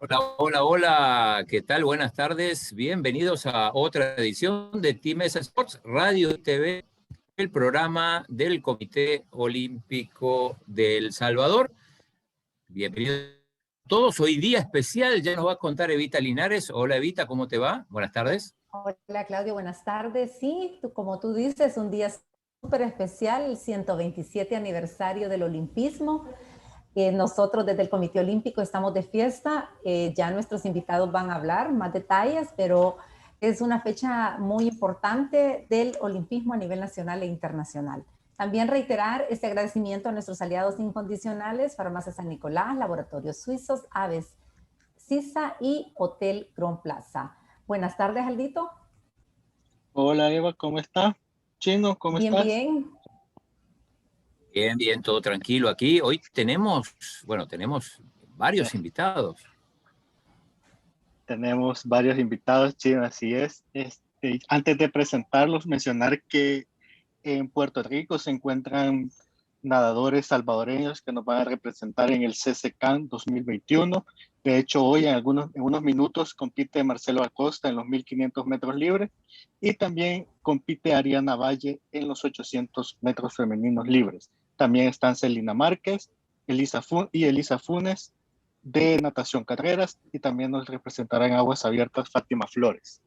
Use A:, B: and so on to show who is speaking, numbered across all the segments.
A: Hola, hola, hola, ¿qué tal? Buenas tardes, bienvenidos a otra edición de Team S Sports Radio y TV, el programa del Comité Olímpico de El Salvador. Bienvenidos a todos, hoy día especial, ya nos va a contar Evita Linares. Hola Evita, ¿cómo te va? Buenas tardes.
B: Hola Claudio, buenas tardes. Sí, como tú dices, un día súper especial, el 127 aniversario del olimpismo. Nosotros desde el Comité Olímpico estamos de fiesta, ya nuestros invitados van a hablar más detalles, pero es una fecha muy importante del olimpismo a nivel nacional e internacional. También reiterar este agradecimiento a nuestros aliados incondicionales, Farmacia San Nicolás, Laboratorios Suizos, Aves, CISA y Hotel Cron Plaza. Buenas tardes, Aldito.
C: Hola Eva, ¿cómo está? Chino, ¿cómo
B: Bien,
C: estás?
B: bien.
A: Bien, bien, todo tranquilo aquí. Hoy tenemos varios invitados.
C: Tenemos varios invitados, Chino, así es. Antes de presentarlos, mencionar que en Puerto Rico se encuentran nadadores salvadoreños que nos van a representar en el CCCAN 2021. De hecho, hoy en unos minutos compite Marcelo Acosta en los 1500 metros libres y también compite Ariana Valle en los 800 metros femeninos libres. También están Celina Márquez, Elisa Funes de natación carreras, y también nos representará en aguas abiertas Fátima Flores.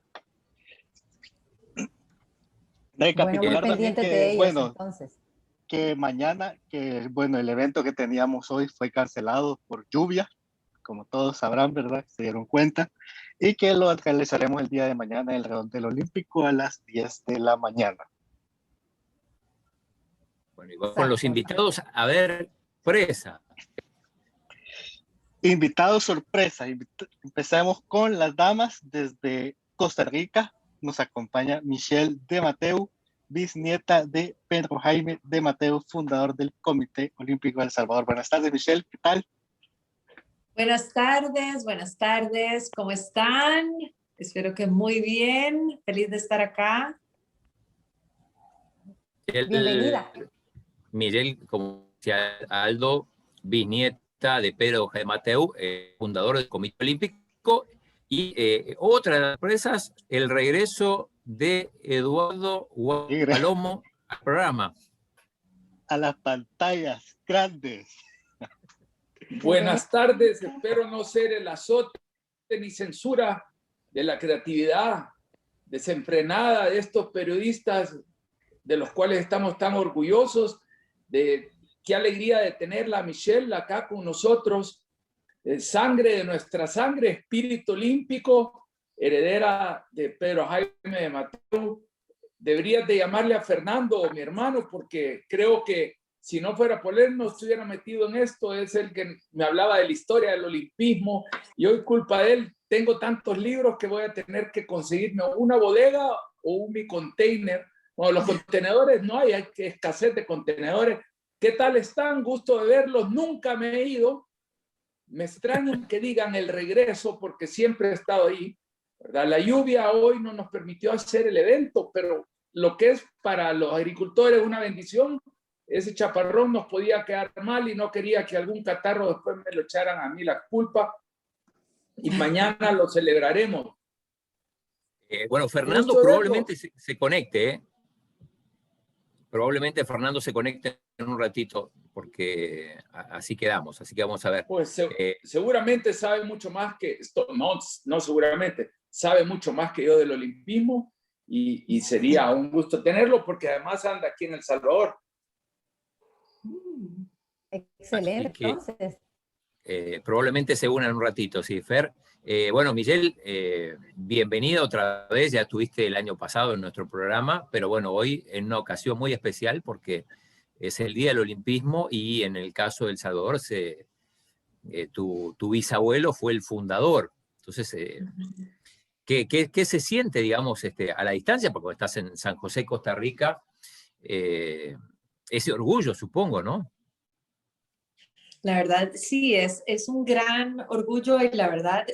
B: Bueno, muy pendientes de ellos entonces.
C: Que mañana, el evento que teníamos hoy fue cancelado por lluvia, como todos sabrán, ¿verdad? Se dieron cuenta, y que lo realizaremos el día de mañana en el Redondel Olímpico a las 10 de la mañana.
A: Bueno, y con los invitados, a ver, presa.
C: Invitados sorpresa. Empezamos con las damas desde Costa Rica. Nos acompaña Michelle de Mateu, bisnieta de Pedro Jaime de Mateu, fundador del Comité Olímpico de El Salvador. Buenas tardes, Michelle, ¿qué tal?
D: Buenas tardes, ¿cómo están? Espero que muy bien, feliz de estar acá.
B: Bienvenida.
A: Michelle, como decía Aldo, bisnieta de Pedro Jaime Mateu, fundador del Comité Olímpico, y otra de las sorpresas, el regreso de Eduardo Palomo al programa.
C: A las pantallas grandes.
E: Buenas tardes, espero no ser el azote ni censura de la creatividad desenfrenada de estos periodistas de los cuales estamos tan orgullosos. Qué alegría de tenerla, Michelle, acá con nosotros. Sangre de nuestra sangre, espíritu olímpico, heredera de Pedro Jaime de Mateu. Deberías de llamarle a Fernando, mi hermano, porque creo que si no fuera por él no estuviera metido en esto. Es el que me hablaba de la historia del olimpismo y hoy culpa de él tengo tantos libros que voy a tener que conseguirme una bodega o un mi container. Bueno, los contenedores no hay escasez de contenedores. ¿Qué tal están? Gusto de verlos. Nunca me he ido. Me extraña que digan el regreso porque siempre he estado ahí, ¿verdad? La lluvia hoy no nos permitió hacer el evento, pero lo que es para los agricultores una bendición, ese chaparrón nos podía quedar mal y no quería que algún catarro después me lo echaran a mí la culpa. Y mañana lo celebraremos.
A: Bueno, Fernando probablemente se conecte, ¿eh? Probablemente Fernando se conecte en un ratito, porque así quedamos, así que vamos a ver.
E: Pues seguramente sabe mucho más que, no seguramente, sabe mucho más que yo del olimpismo y sería un gusto tenerlo porque además anda aquí en El Salvador.
B: Excelente,
A: que,
B: entonces.
A: Probablemente se unan un ratito, sí, Fer. Bueno, Michelle, bienvenida otra vez, ya estuviste el año pasado en nuestro programa, pero bueno, hoy en una ocasión muy especial porque es el Día del Olimpismo y en el caso de El Salvador tu bisabuelo fue el fundador. Entonces, ¿qué se siente, digamos, a la distancia? Porque estás en San José, Costa Rica, ese orgullo, supongo, ¿no?
D: La verdad, sí, es un gran orgullo y la verdad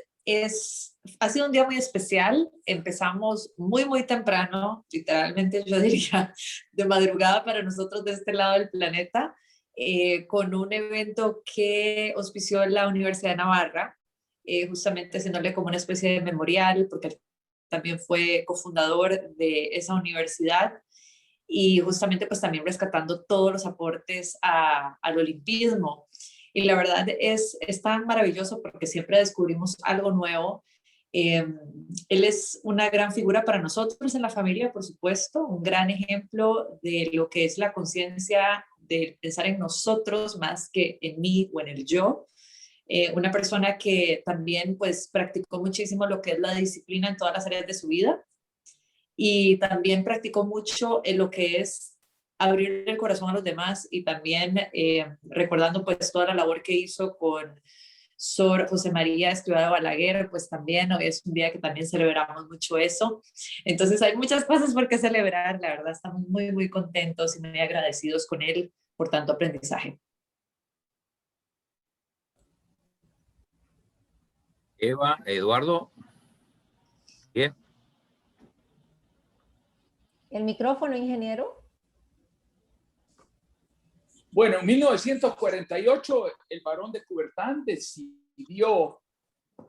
D: ha sido un día muy especial. Empezamos muy, muy temprano, literalmente yo diría de madrugada para nosotros de este lado del planeta, con un evento que auspició la Universidad de Navarra justamente haciéndole como una especie de memorial, porque él también fue cofundador de esa universidad, y justamente pues también rescatando todos los aportes al olimpismo. Y la verdad es tan maravilloso porque siempre descubrimos algo nuevo. Él es una gran figura para nosotros en la familia, por supuesto, un gran ejemplo de lo que es la conciencia de pensar en nosotros más que en mí o en el yo. Una persona que también pues practicó muchísimo lo que es la disciplina en todas las áreas de su vida, y también practicó mucho en lo que es abrir el corazón a los demás, y también recordando pues toda la labor que hizo con Sor José María Escrivá de Balaguer, pues también hoy es un día que también celebramos mucho eso. Entonces hay muchas cosas por qué celebrar, la verdad estamos muy, muy contentos y muy agradecidos con él por tanto aprendizaje.
A: Eva, Eduardo, bien.
B: El micrófono, ingeniero.
E: Bueno, en 1948 el Barón de Coubertin decidió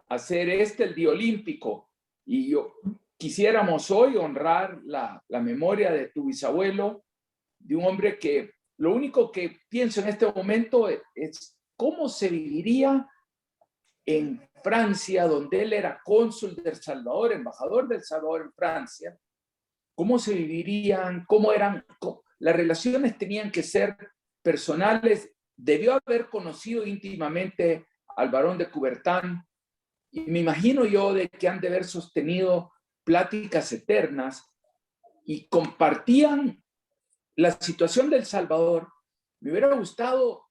E: hacer el Día Olímpico, y quisiéramos hoy honrar la memoria de tu bisabuelo, de un hombre que lo único que pienso en este momento es cómo se viviría en Francia, donde él era cónsul de El Salvador, embajador de El Salvador en Francia, cómo se vivirían, las relaciones tenían que ser personales. Debió haber conocido íntimamente al Barón de Coubertin, y me imagino yo de que han de haber sostenido pláticas eternas y compartían la situación de El Salvador. Me hubiera gustado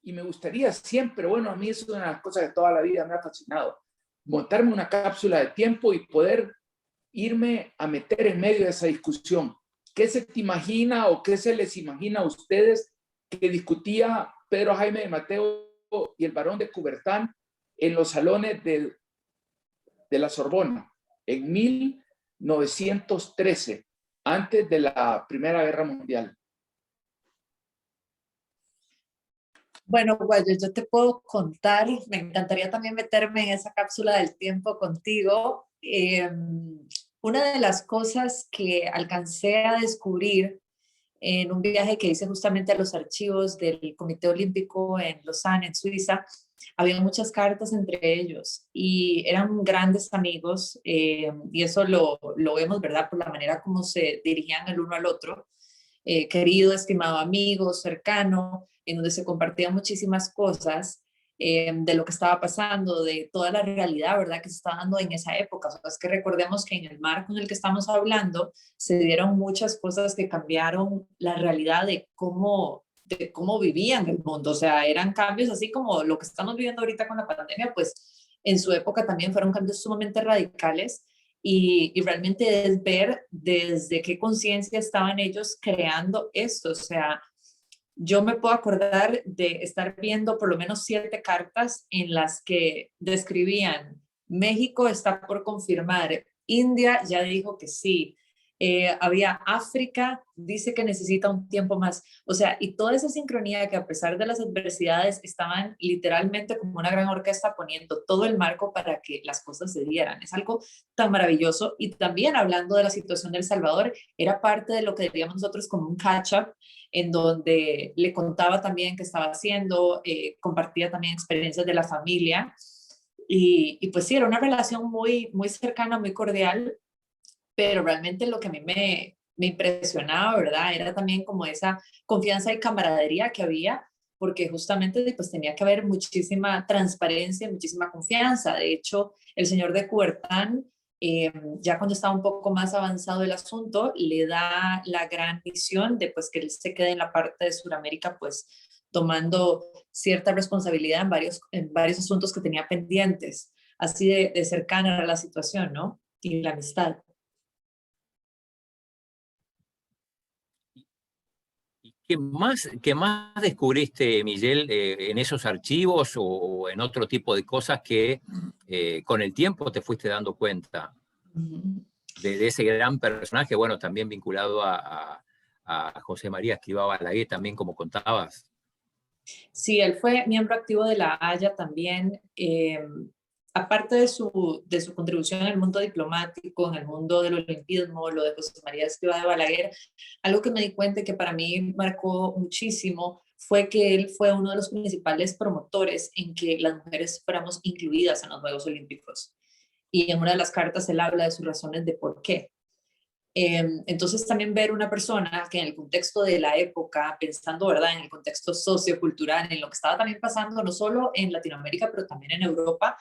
E: y me gustaría siempre, bueno, a mí es una de las cosas que toda la vida me ha fascinado, montarme una cápsula de tiempo y poder irme a meter en medio de esa discusión. ¿Qué se te imagina o qué se les imagina a ustedes que discutía Pedro Jaime de Mateo y el Barón de Coubertin en los salones de la Sorbona en 1913, antes de la Primera Guerra Mundial?
D: Bueno, Guayo, yo te puedo contar, me encantaría también meterme en esa cápsula del tiempo contigo. Una de las cosas que alcancé a descubrir en un viaje que hice justamente a los archivos del Comité Olímpico en Lausanne, en Suiza, había muchas cartas entre ellos y eran grandes amigos, y eso lo vemos, ¿verdad?, por la manera como se dirigían el uno al otro. Querido, estimado amigo, cercano, en donde se compartían muchísimas cosas, de lo que estaba pasando, de toda la realidad, ¿verdad?, que se estaba dando en esa época. O sea, es que recordemos que en el marco en el que estamos hablando se dieron muchas cosas que cambiaron la realidad de cómo vivían el mundo. O sea, eran cambios así como lo que estamos viviendo ahorita con la pandemia, pues en su época también fueron cambios sumamente radicales. Y realmente es ver desde qué conciencia estaban ellos creando esto. O sea, yo me puedo acordar de estar viendo por lo menos 7 cartas en las que describían: México está por confirmar, India ya dijo que sí, había África, dice que necesita un tiempo más. O sea, y toda esa sincronía que a pesar de las adversidades estaban literalmente como una gran orquesta poniendo todo el marco para que las cosas se dieran. Es algo tan maravilloso. Y también hablando de la situación de El Salvador, era parte de lo que diríamos nosotros como un catch-up, en donde le contaba también qué estaba haciendo, compartía también experiencias de la familia. Y pues sí, era una relación muy, muy cercana, muy cordial, pero realmente lo que a mí me impresionaba, ¿verdad?, era también como esa confianza y camaradería que había, porque justamente pues tenía que haber muchísima transparencia, muchísima confianza. De hecho, el señor de Coubertin, ya cuando estaba un poco más avanzado el asunto, le da la gran misión de pues que él se quede en la parte de Sudamérica, pues tomando cierta responsabilidad en varios asuntos que tenía pendientes. Así de cercana era la situación, ¿no? Y la amistad.
A: ¿Qué más descubriste, Miguel, en esos archivos o en otro tipo de cosas que con el tiempo te fuiste dando cuenta de ese gran personaje, bueno, también vinculado a José María Escrivá Balaguer, también como contabas?
D: Sí, él fue miembro activo de la Haya también. aparte de su contribución en el mundo diplomático, en el mundo del olimpismo, lo de José María Escrivá de Balaguer, algo que me di cuenta que para mí marcó muchísimo fue que él fue uno de los principales promotores en que las mujeres fuéramos incluidas en los Juegos Olímpicos. Y en una de las cartas él habla de sus razones de por qué. Entonces también ver una persona que en el contexto de la época, pensando, ¿verdad?, en el contexto sociocultural, en lo que estaba también pasando no solo en Latinoamérica, pero también en Europa,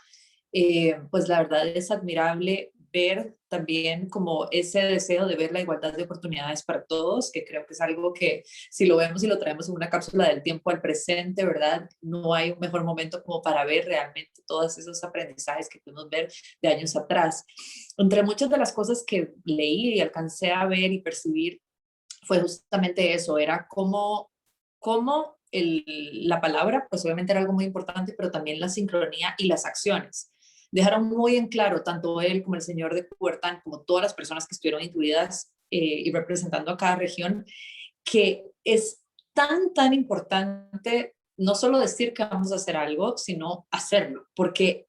D: pues la verdad es admirable ver también como ese deseo de ver la igualdad de oportunidades para todos, que creo que es algo que si lo vemos y lo traemos en una cápsula del tiempo al presente, ¿verdad? No hay un mejor momento como para ver realmente todos esos aprendizajes que pudimos ver de años atrás. Entre muchas de las cosas que leí y alcancé a ver y percibir fue justamente eso, era cómo la palabra, pues obviamente era algo muy importante, pero también la sincronía y las acciones. Dejaron muy en claro, tanto él como el señor de Puertán, como todas las personas que estuvieron incluidas y representando a cada región, que es tan importante no solo decir que vamos a hacer algo, sino hacerlo, porque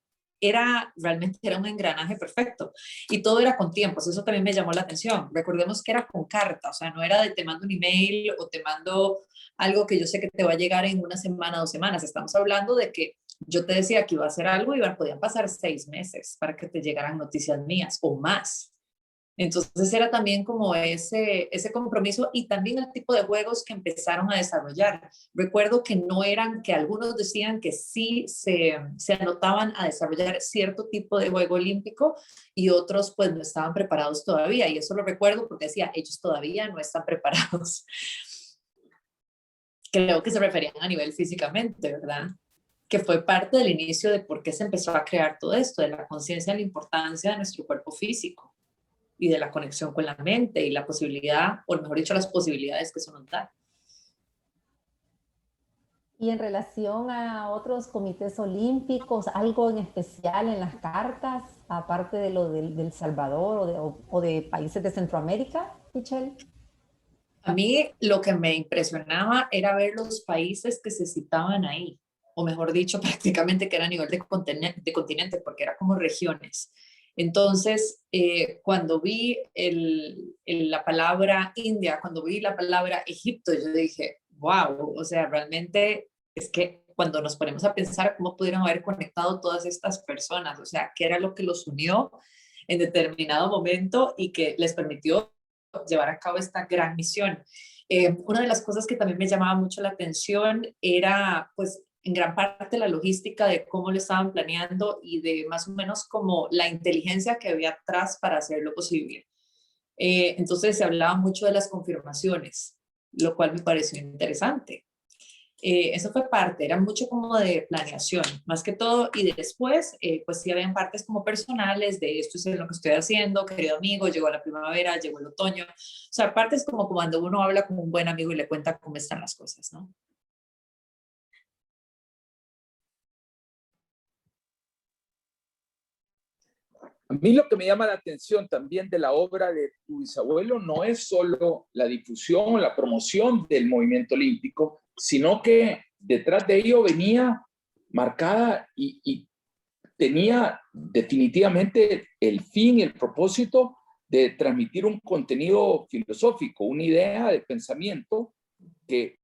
D: realmente era un engranaje perfecto y todo era con tiempos, eso también me llamó la atención. Recordemos que era con carta, o sea, no era de te mando un email o te mando algo que yo sé que te va a llegar en una semana, 2 semanas, estamos hablando de que yo te decía que iba a hacer algo y podían pasar 6 meses para que te llegaran noticias mías o más. Entonces era también como ese compromiso y también el tipo de juegos que empezaron a desarrollar. Recuerdo que no eran, que algunos decían que sí se anotaban a desarrollar cierto tipo de juego olímpico y otros pues no estaban preparados todavía. Y eso lo recuerdo porque decía, ellos todavía no están preparados. Creo que se referían a nivel físicamente, ¿verdad? Que fue parte del inicio de por qué se empezó a crear todo esto, de la conciencia de la importancia de nuestro cuerpo físico y de la conexión con la mente y la posibilidad, o mejor dicho, las posibilidades que eso nos da.
B: Y en relación a otros comités olímpicos, algo en especial en las cartas, aparte de lo del Salvador o de países de Centroamérica, Michelle.
D: A mí lo que me impresionaba era ver los países que se citaban ahí, o mejor dicho, prácticamente que era a nivel de continente, porque era como regiones. Entonces, cuando vi la palabra India, cuando vi la palabra Egipto, yo dije, wow, o sea, realmente es que cuando nos ponemos a pensar cómo pudieron haber conectado todas estas personas, o sea, qué era lo que los unió en determinado momento y que les permitió llevar a cabo esta gran misión. Una de las cosas que también me llamaba mucho la atención era, pues, en gran parte la logística de cómo lo estaban planeando y de más o menos como la inteligencia que había atrás para hacerlo posible. Entonces se hablaba mucho de las confirmaciones, lo cual me pareció interesante. Eso fue parte, era mucho como de planeación, más que todo, y después, pues sí habían partes como personales de esto es lo que estoy haciendo, querido amigo, llegó la primavera, llegó el otoño, o sea, partes como cuando uno habla con un buen amigo y le cuenta cómo están las cosas, ¿no?
E: A mí lo que me llama la atención también de la obra de tu bisabuelo no es solo la difusión o la promoción del movimiento olímpico, sino que detrás de ello venía marcada y tenía definitivamente el fin y el propósito de transmitir un contenido filosófico, una idea de pensamiento que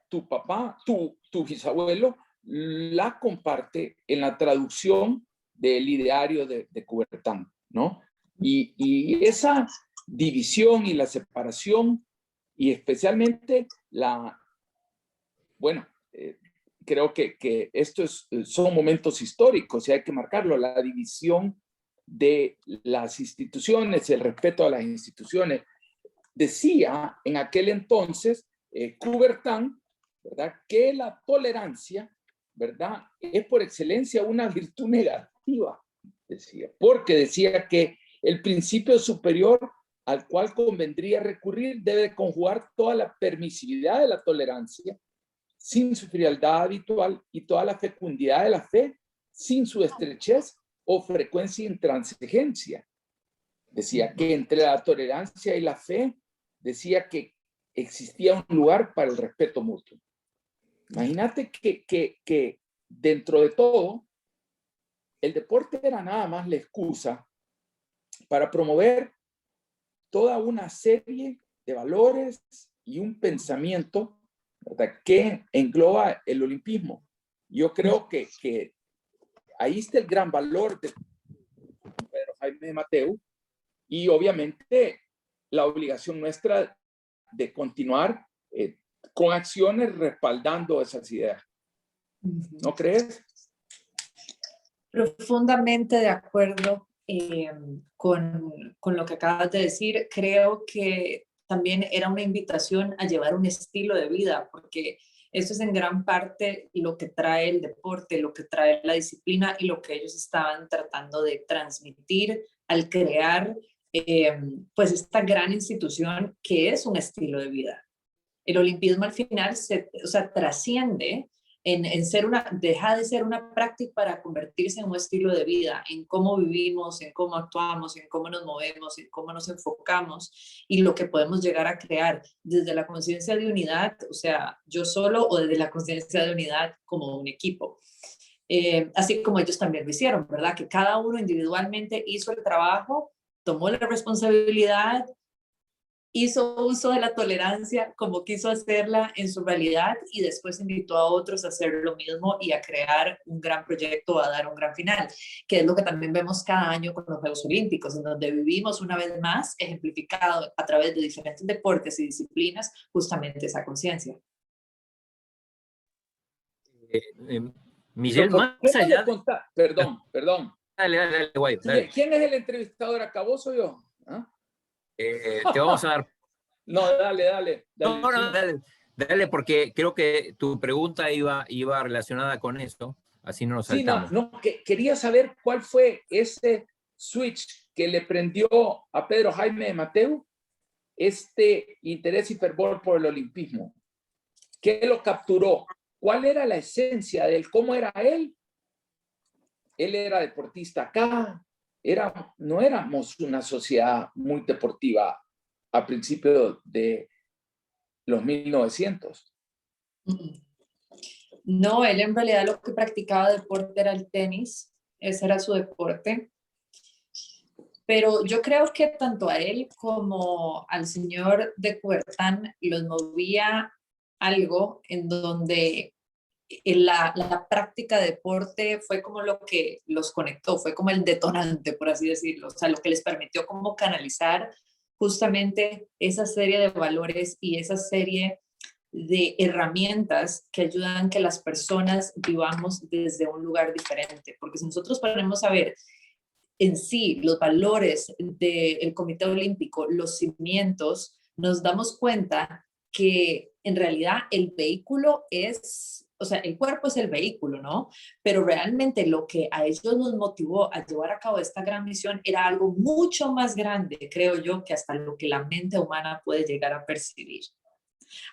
E: tu papá, tu bisabuelo, la comparte en la traducción del ideario de Coubertin, ¿no? Y esa división y la separación, y especialmente bueno, creo que son momentos históricos y hay que marcarlo, la división de las instituciones, el respeto a las instituciones. Decía en aquel entonces Coubertin, ¿verdad?, que la tolerancia, ¿verdad?, es por excelencia una virtud negativa, decía, porque decía que el principio superior al cual convendría recurrir debe conjugar toda la permisividad de la tolerancia sin su frialdad habitual y toda la fecundidad de la fe sin su estrechez o frecuencia e intransigencia. Decía que entre la tolerancia y la fe, decía que existía un lugar para el respeto mutuo. Imagínate que dentro de todo, el deporte era nada más la excusa para promover toda una serie de valores y un pensamiento, ¿verdad?, que engloba el olimpismo. Yo creo que ahí está el gran valor de Pedro Jaime Mateu y obviamente la obligación nuestra de continuar con acciones respaldando esas ideas. ¿No crees?
D: Profundamente de acuerdo con lo que acabas de decir. Creo que también era una invitación a llevar un estilo de vida, porque eso es en gran parte lo que trae el deporte, lo que trae la disciplina y lo que ellos estaban tratando de transmitir al crear pues esta gran institución que es un estilo de vida. El olimpismo al final trasciende en ser deja de ser una práctica para convertirse en un estilo de vida, en cómo vivimos, en cómo actuamos, en cómo nos movemos, en cómo nos enfocamos y lo que podemos llegar a crear desde la conciencia de unidad, o sea, yo solo, o desde la conciencia de unidad como un equipo. Así como ellos también lo hicieron, ¿verdad? Que cada uno individualmente hizo el trabajo, tomó la responsabilidad, hizo uso de la tolerancia como quiso hacerla en su realidad y después invitó a otros a hacer lo mismo y a crear un gran proyecto, a dar un gran final, que es lo que también vemos cada año con los Juegos Olímpicos, en donde vivimos una vez más ejemplificado a través de diferentes deportes y disciplinas justamente esa conciencia.
A: Miguel, más allá de...
E: Perdón.
A: Dale, guay. Dale.
E: ¿Quién es el entrevistador? ¿Acabó soy yo? ¿Ah?
A: Te vamos a dar...
E: No, dale.
A: No, dale, porque creo que tu pregunta iba relacionada con eso, así no nos saltamos.
E: Sí, quería saber cuál fue ese switch que le prendió a Pedro Jaime Mateu este interés y fervor por el olimpismo. ¿Qué lo capturó? ¿Cuál era la esencia de él? ¿Cómo era él? Él era deportista acá. No éramos una sociedad muy deportiva a principios de los 1900.
D: No, él en realidad lo que practicaba deporte era el tenis, ese era su deporte. Pero yo creo que tanto a él como al señor de Coubertin los movía algo en donde la práctica de deporte fue como lo que los conectó, fue como el detonante, por así decirlo, o sea, lo que les permitió como canalizar justamente esa serie de valores y esa serie de herramientas que ayudan a que las personas vivamos desde un lugar diferente, porque si nosotros ponemos a ver en sí los valores del Comité Olímpico, los cimientos, nos damos cuenta que en realidad el vehículo es, o sea, el cuerpo es el vehículo, ¿no? Pero realmente lo que a ellos nos motivó a llevar a cabo esta gran misión era algo mucho más grande, creo yo, que hasta lo que la mente humana puede llegar a percibir.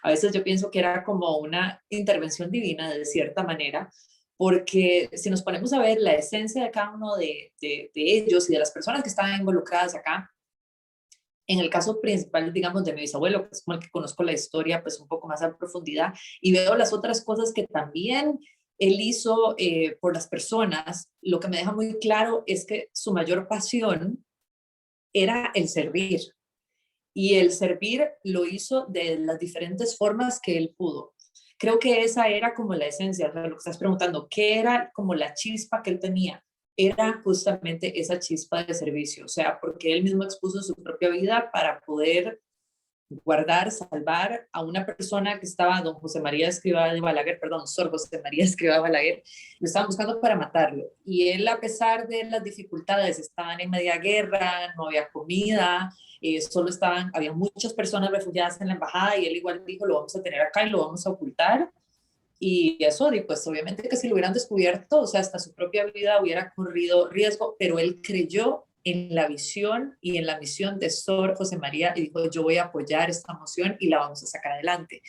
D: A veces yo pienso que era como una intervención divina de cierta manera, porque si nos ponemos a ver la esencia de cada uno de ellos y de las personas que estaban involucradas acá, en el caso principal, digamos, de mi bisabuelo, que es como el que conozco la historia pues un poco más a profundidad, y veo las otras cosas que también él hizo por las personas, lo que me deja muy claro es que su mayor pasión era el servir. Y el servir lo hizo de las diferentes formas que él pudo. Creo que esa era como la esencia, o sea, lo que estás preguntando, ¿qué era como la chispa que él tenía? Era justamente esa chispa de servicio, o sea, porque él mismo expuso su propia vida para poder guardar, salvar a una persona que estaba, don José María Escrivá de Balaguer, perdón, Sor José María Escrivá de Balaguer, lo estaban buscando para matarlo. Y él, a pesar de las dificultades, estaban en media guerra, no había comida, había muchas personas refugiadas en la embajada y él igual dijo, lo vamos a tener acá y lo vamos a ocultar. Y eso, y pues obviamente que si lo hubieran descubierto, o sea, hasta su propia vida hubiera corrido riesgo, pero él creyó en la visión y en la misión de Sor José María y dijo, yo voy a apoyar esta moción y la vamos a sacar adelante.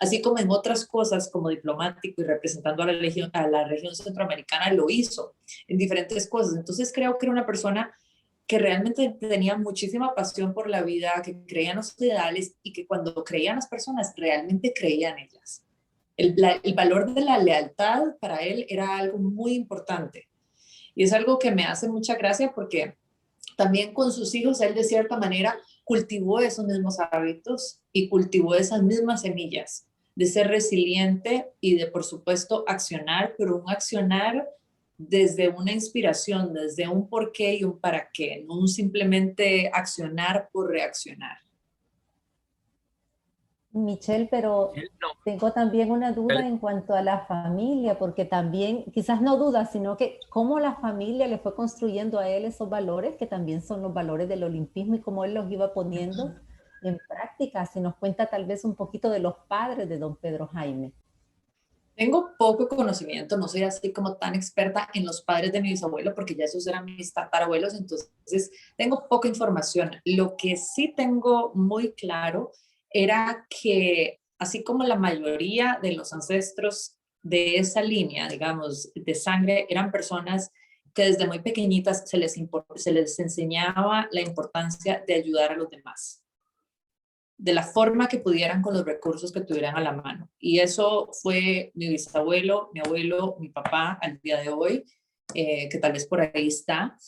D: Así como en otras cosas, como diplomático y representando a la región centroamericana, lo hizo en diferentes cosas. Entonces creo que era una persona que realmente tenía muchísima pasión por la vida, que creía en los ideales y que cuando creían las personas, realmente creían en ellas. El valor de la lealtad para él era algo muy importante. Y es algo que me hace mucha gracia porque también con sus hijos él de cierta manera cultivó esos mismos hábitos y cultivó esas mismas semillas de ser resiliente y de, por supuesto, accionar, pero un accionar desde una inspiración, desde un por qué y un para qué, no un simplemente accionar por reaccionar.
B: Michelle, pero
A: No,
B: tengo también una duda en cuanto a la familia, porque también, quizás no duda, sino que cómo la familia le fue construyendo a él esos valores, que también son los valores del olimpismo, y cómo él los iba poniendo en práctica. Si nos cuenta tal vez un poquito de los padres de don Pedro Jaime.
D: Tengo poco conocimiento, no soy así como tan experta en los padres de mi bisabuelo, porque ya esos eran mis tatarabuelos, entonces tengo poca información. Lo que sí tengo muy claro era que, así como la mayoría de los ancestros de esa línea, digamos, de sangre, eran personas que desde muy pequeñitas se les enseñaba la importancia de ayudar a los demás, de la forma que pudieran con los recursos que tuvieran a la mano. Y eso fue mi bisabuelo, mi abuelo, mi papá al día de hoy, que tal vez por ahí está.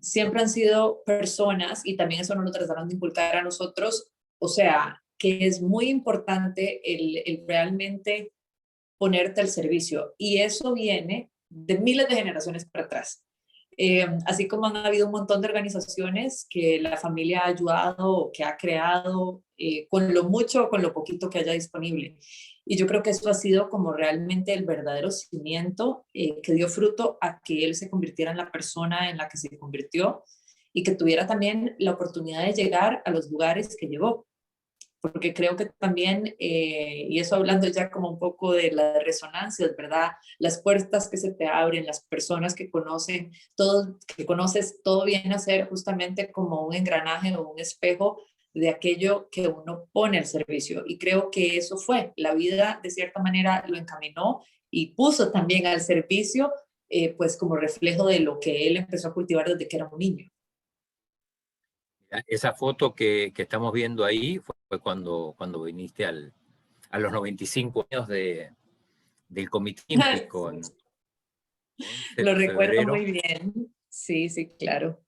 D: Siempre han sido personas, y también eso nos lo trataron de inculcar a nosotros, o sea, que es muy importante el realmente ponerte al servicio. Y eso viene de miles de generaciones para atrás. Así como han habido un montón de organizaciones que la familia ha ayudado o que ha creado con lo mucho o con lo poquito que haya disponible. Y yo creo que eso ha sido como realmente el verdadero cimiento que dio fruto a que él se convirtiera en la persona en la que se convirtió y que tuviera también la oportunidad de llegar a los lugares que llegó. Porque creo que también, y eso hablando ya como un poco de las resonancias, ¿verdad? Las puertas que se te abren, las personas que conocen, todo, que conoces, todo viene a ser justamente como un engranaje o un espejo de aquello que uno pone al servicio. Y creo que eso fue, la vida de cierta manera lo encaminó y puso también al servicio, pues como reflejo de lo que él empezó a cultivar desde que era un niño.
A: esa foto que estamos viendo ahí fue cuando viniste a los 95 años del Comité Olímpico en 11
D: Lo
A: de
D: recuerdo
A: febrero.
D: muy bien. Sí, sí, claro.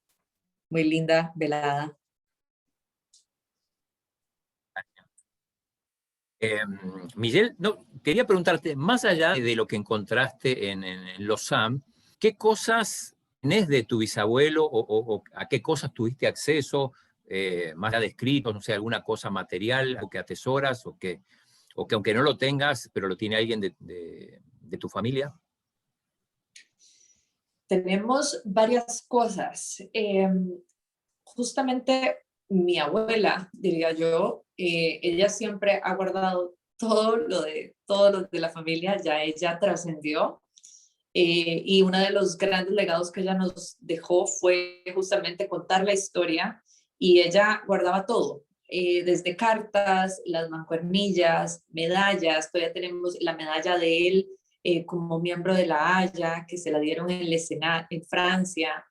D: Muy linda velada.
A: Miguel, no, quería preguntarte, más allá de lo que encontraste en los SAM, ¿qué cosas tenés de tu bisabuelo o a qué cosas tuviste acceso, más allá de escritos, no sé, alguna cosa material o que atesoras o que aunque no lo tengas, pero lo tiene alguien de tu familia?
D: Tenemos varias cosas. Justamente mi abuela, diría yo, ella siempre ha guardado todo lo de la familia, ya ella trascendió. Y uno de los grandes legados que ella nos dejó fue justamente contar la historia, y ella guardaba todo, desde cartas, las mancuernillas, medallas. Todavía tenemos la medalla de él como miembro de la Haya, que se la dieron en el Senat en Francia.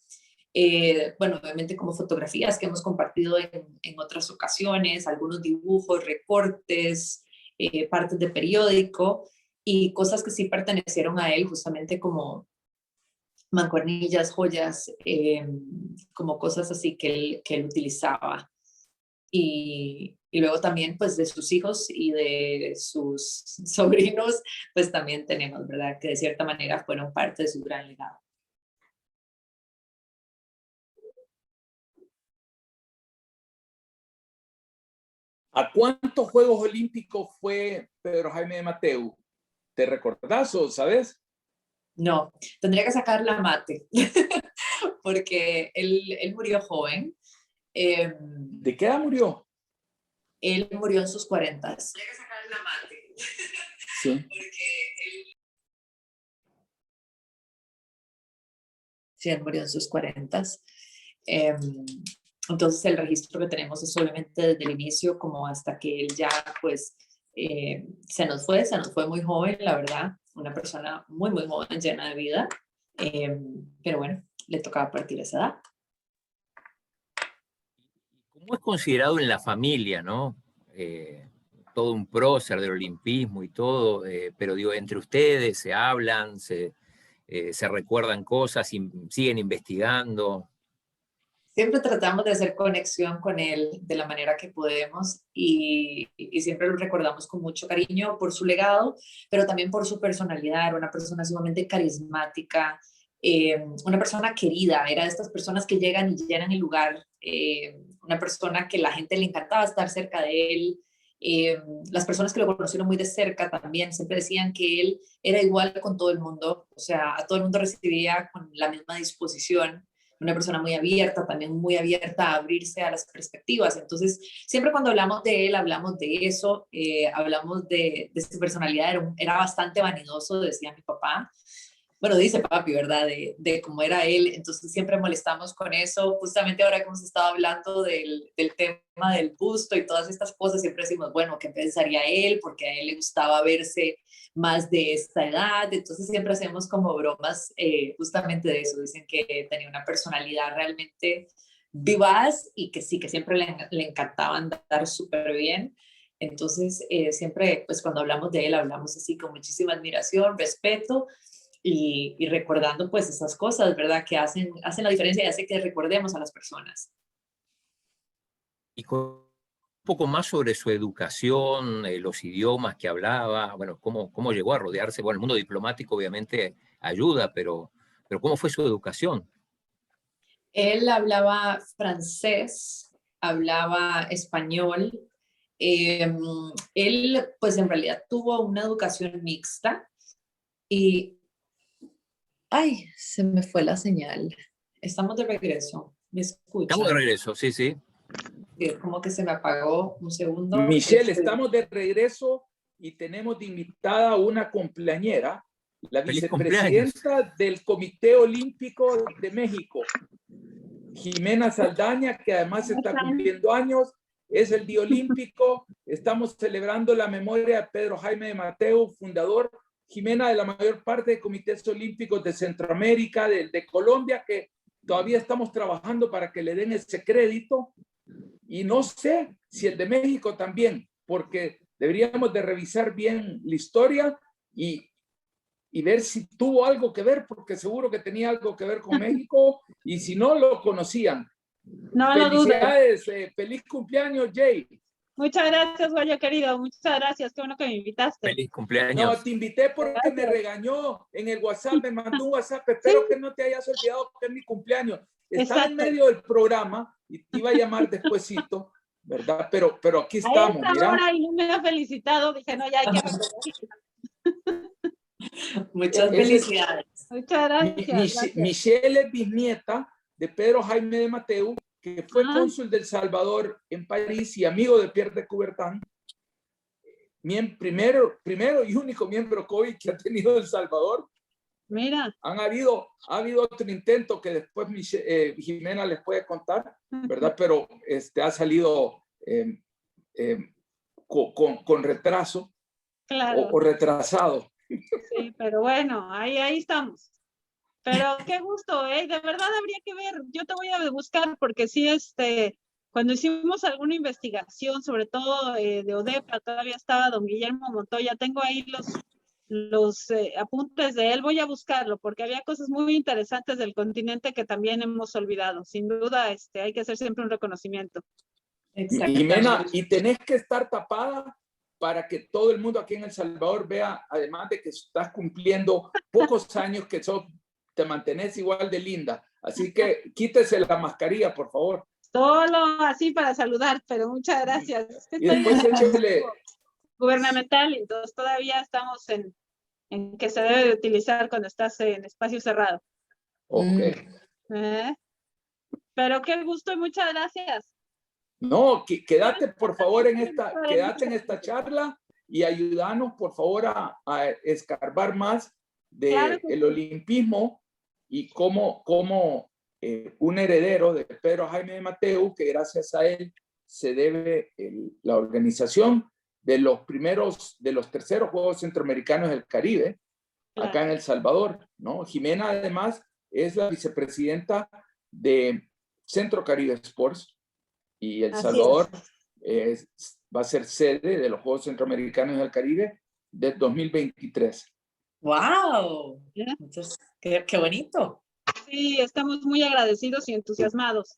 D: Bueno, obviamente como fotografías que hemos compartido en otras ocasiones, algunos dibujos, recortes, partes de periódico y cosas que sí pertenecieron a él, justamente como mancuernillas, joyas, como cosas así que él utilizaba. Y luego también pues de sus hijos y de sus sobrinos, pues también tenemos, ¿verdad? Que de cierta manera fueron parte de su gran legado.
E: ¿A cuántos Juegos Olímpicos fue Pedro Jaime de Mateu? ¿Te recordás o sabes?
D: No, tendría que sacar la mate, porque él murió joven.
E: ¿De qué edad murió?
D: Él murió en sus 40. Tendría que sacar la mate.
E: Sí.
D: Sí, él murió en sus 40. Entonces el registro que tenemos es obviamente desde el inicio como hasta que él ya pues se nos fue muy joven, la verdad, una persona muy, muy joven, llena de vida, pero bueno, le tocaba partir esa edad.
A: ¿Cómo es considerado en la familia, no? Todo un prócer del olimpismo y todo, pero digo, entre ustedes se hablan, se recuerdan cosas, siguen investigando.
D: Siempre tratamos de hacer conexión con él de la manera que podemos y siempre lo recordamos con mucho cariño por su legado, pero también por su personalidad. Era una persona sumamente carismática, una persona querida, era de estas personas que llegan y llenan el lugar, una persona que la gente le encantaba estar cerca de él. Las personas que lo conocieron muy de cerca también siempre decían que él era igual con todo el mundo, o sea, a todo el mundo recibía con la misma disposición, una persona muy abierta, también muy abierta a abrirse a las perspectivas. Entonces, siempre cuando hablamos de él, hablamos de eso, hablamos de su personalidad, era bastante vanidoso, decía mi papá. Bueno, dice papi, ¿verdad? De cómo era él. Entonces siempre molestamos con eso. Justamente ahora que hemos estado hablando del tema del busto y todas estas cosas, siempre decimos, bueno, ¿qué pensaría él? Porque a él le gustaba verse más de esta edad. Entonces siempre hacemos como bromas justamente de eso. Dicen que tenía una personalidad realmente vivaz y que sí, que siempre le encantaba andar súper bien. Entonces siempre, pues cuando hablamos de él, hablamos así con muchísima admiración, respeto, y recordando pues esas cosas, ¿verdad? Que hacen la diferencia y hace que recordemos a las personas.
A: Y un poco más sobre su educación, los idiomas que hablaba, bueno, cómo llegó a rodearse, bueno, el mundo diplomático obviamente ayuda, pero ¿cómo fue su educación?
D: Él hablaba francés, hablaba español. Él pues en realidad tuvo una educación mixta y ay, se me fue la señal. Estamos de regreso. ¿Me escuchan?
A: Estamos de regreso, sí, sí.
D: Como que se me apagó un segundo.
E: Michelle, estamos de regreso y tenemos de invitada a una cumpleañera, la
A: ¡Feliz
E: vicepresidenta
A: cumpleaños!
E: del Comité Olímpico de México, Jimena Saldaña, que además está cumpliendo años, es el Día Olímpico. Estamos celebrando la memoria de Pedro Jaime de Mateo, fundador, Jimena, de la mayor parte de comités olímpicos de Centroamérica, de Colombia, que todavía estamos trabajando para que le den ese crédito. Y no sé si el de México también, porque deberíamos de revisar bien la historia y ver si tuvo algo que ver, porque seguro que tenía algo que ver con México, y si no lo conocían.
F: No lo dudes.
E: Felicidades, feliz cumpleaños, Jay.
F: Muchas gracias, Goyo, querido. Muchas gracias. Qué bueno que me invitaste.
A: ¡Feliz cumpleaños!
E: No, te invité porque gracias. Me regañó en el WhatsApp, me mandó un WhatsApp. Espero ¿sí? Que no te hayas olvidado que es mi cumpleaños. Estaba en medio del programa y te iba a llamar despuesito, ¿verdad? Pero aquí estamos,
F: mira. Ahora y no me ha felicitado. Dije, no, ya hay que...
D: Muchas felicidades.
F: Muchas gracias.
E: Michelle es bisnieta de Pedro Jaime de Mateo, que fue cónsul del Salvador en París y amigo de Pierre de Coubertin, primero y único miembro COVID que ha tenido El Salvador.
F: Mira.
E: Ha habido otro intento que después Jimena les puede contar, ¿verdad? Pero ha salido con retraso,
F: claro.
E: o retrasado.
F: Sí, pero bueno, ahí estamos. Pero qué gusto, de verdad habría que ver. Yo te voy a buscar porque sí, cuando hicimos alguna investigación, sobre todo de ODEPA, todavía estaba don Guillermo Montoya, tengo ahí los apuntes de él, voy a buscarlo porque había cosas muy interesantes del continente que también hemos olvidado. Sin duda, hay que hacer siempre un reconocimiento.
E: Jimena, y tenés que estar tapada para que todo el mundo aquí en El Salvador vea, además de que estás cumpliendo pocos años, que te mantenés igual de linda. Así que quítese la mascarilla, por favor.
F: Solo así para saludar, pero muchas gracias.
E: Y después échale...
F: Gubernamental, entonces todavía estamos en que se debe de utilizar cuando estás en espacio cerrado.
E: Ok.
F: Pero qué gusto y muchas gracias.
E: No, quédate por favor quédate en esta charla y ayúdanos por favor a escarbar más del olimpismo y cómo un heredero de Pedro Jaime de Mateo, que gracias a él se debe la organización de los terceros Juegos Centroamericanos del Caribe, acá en El Salvador, ¿no? Jimena además es la vicepresidenta de Centro Caribe Sports, y El Salvador va a ser sede de los Juegos Centroamericanos del Caribe del 2023.
D: ¡Wow!
F: ¿Ya?
D: Entonces, qué bonito.
F: Sí, estamos muy agradecidos y entusiasmados,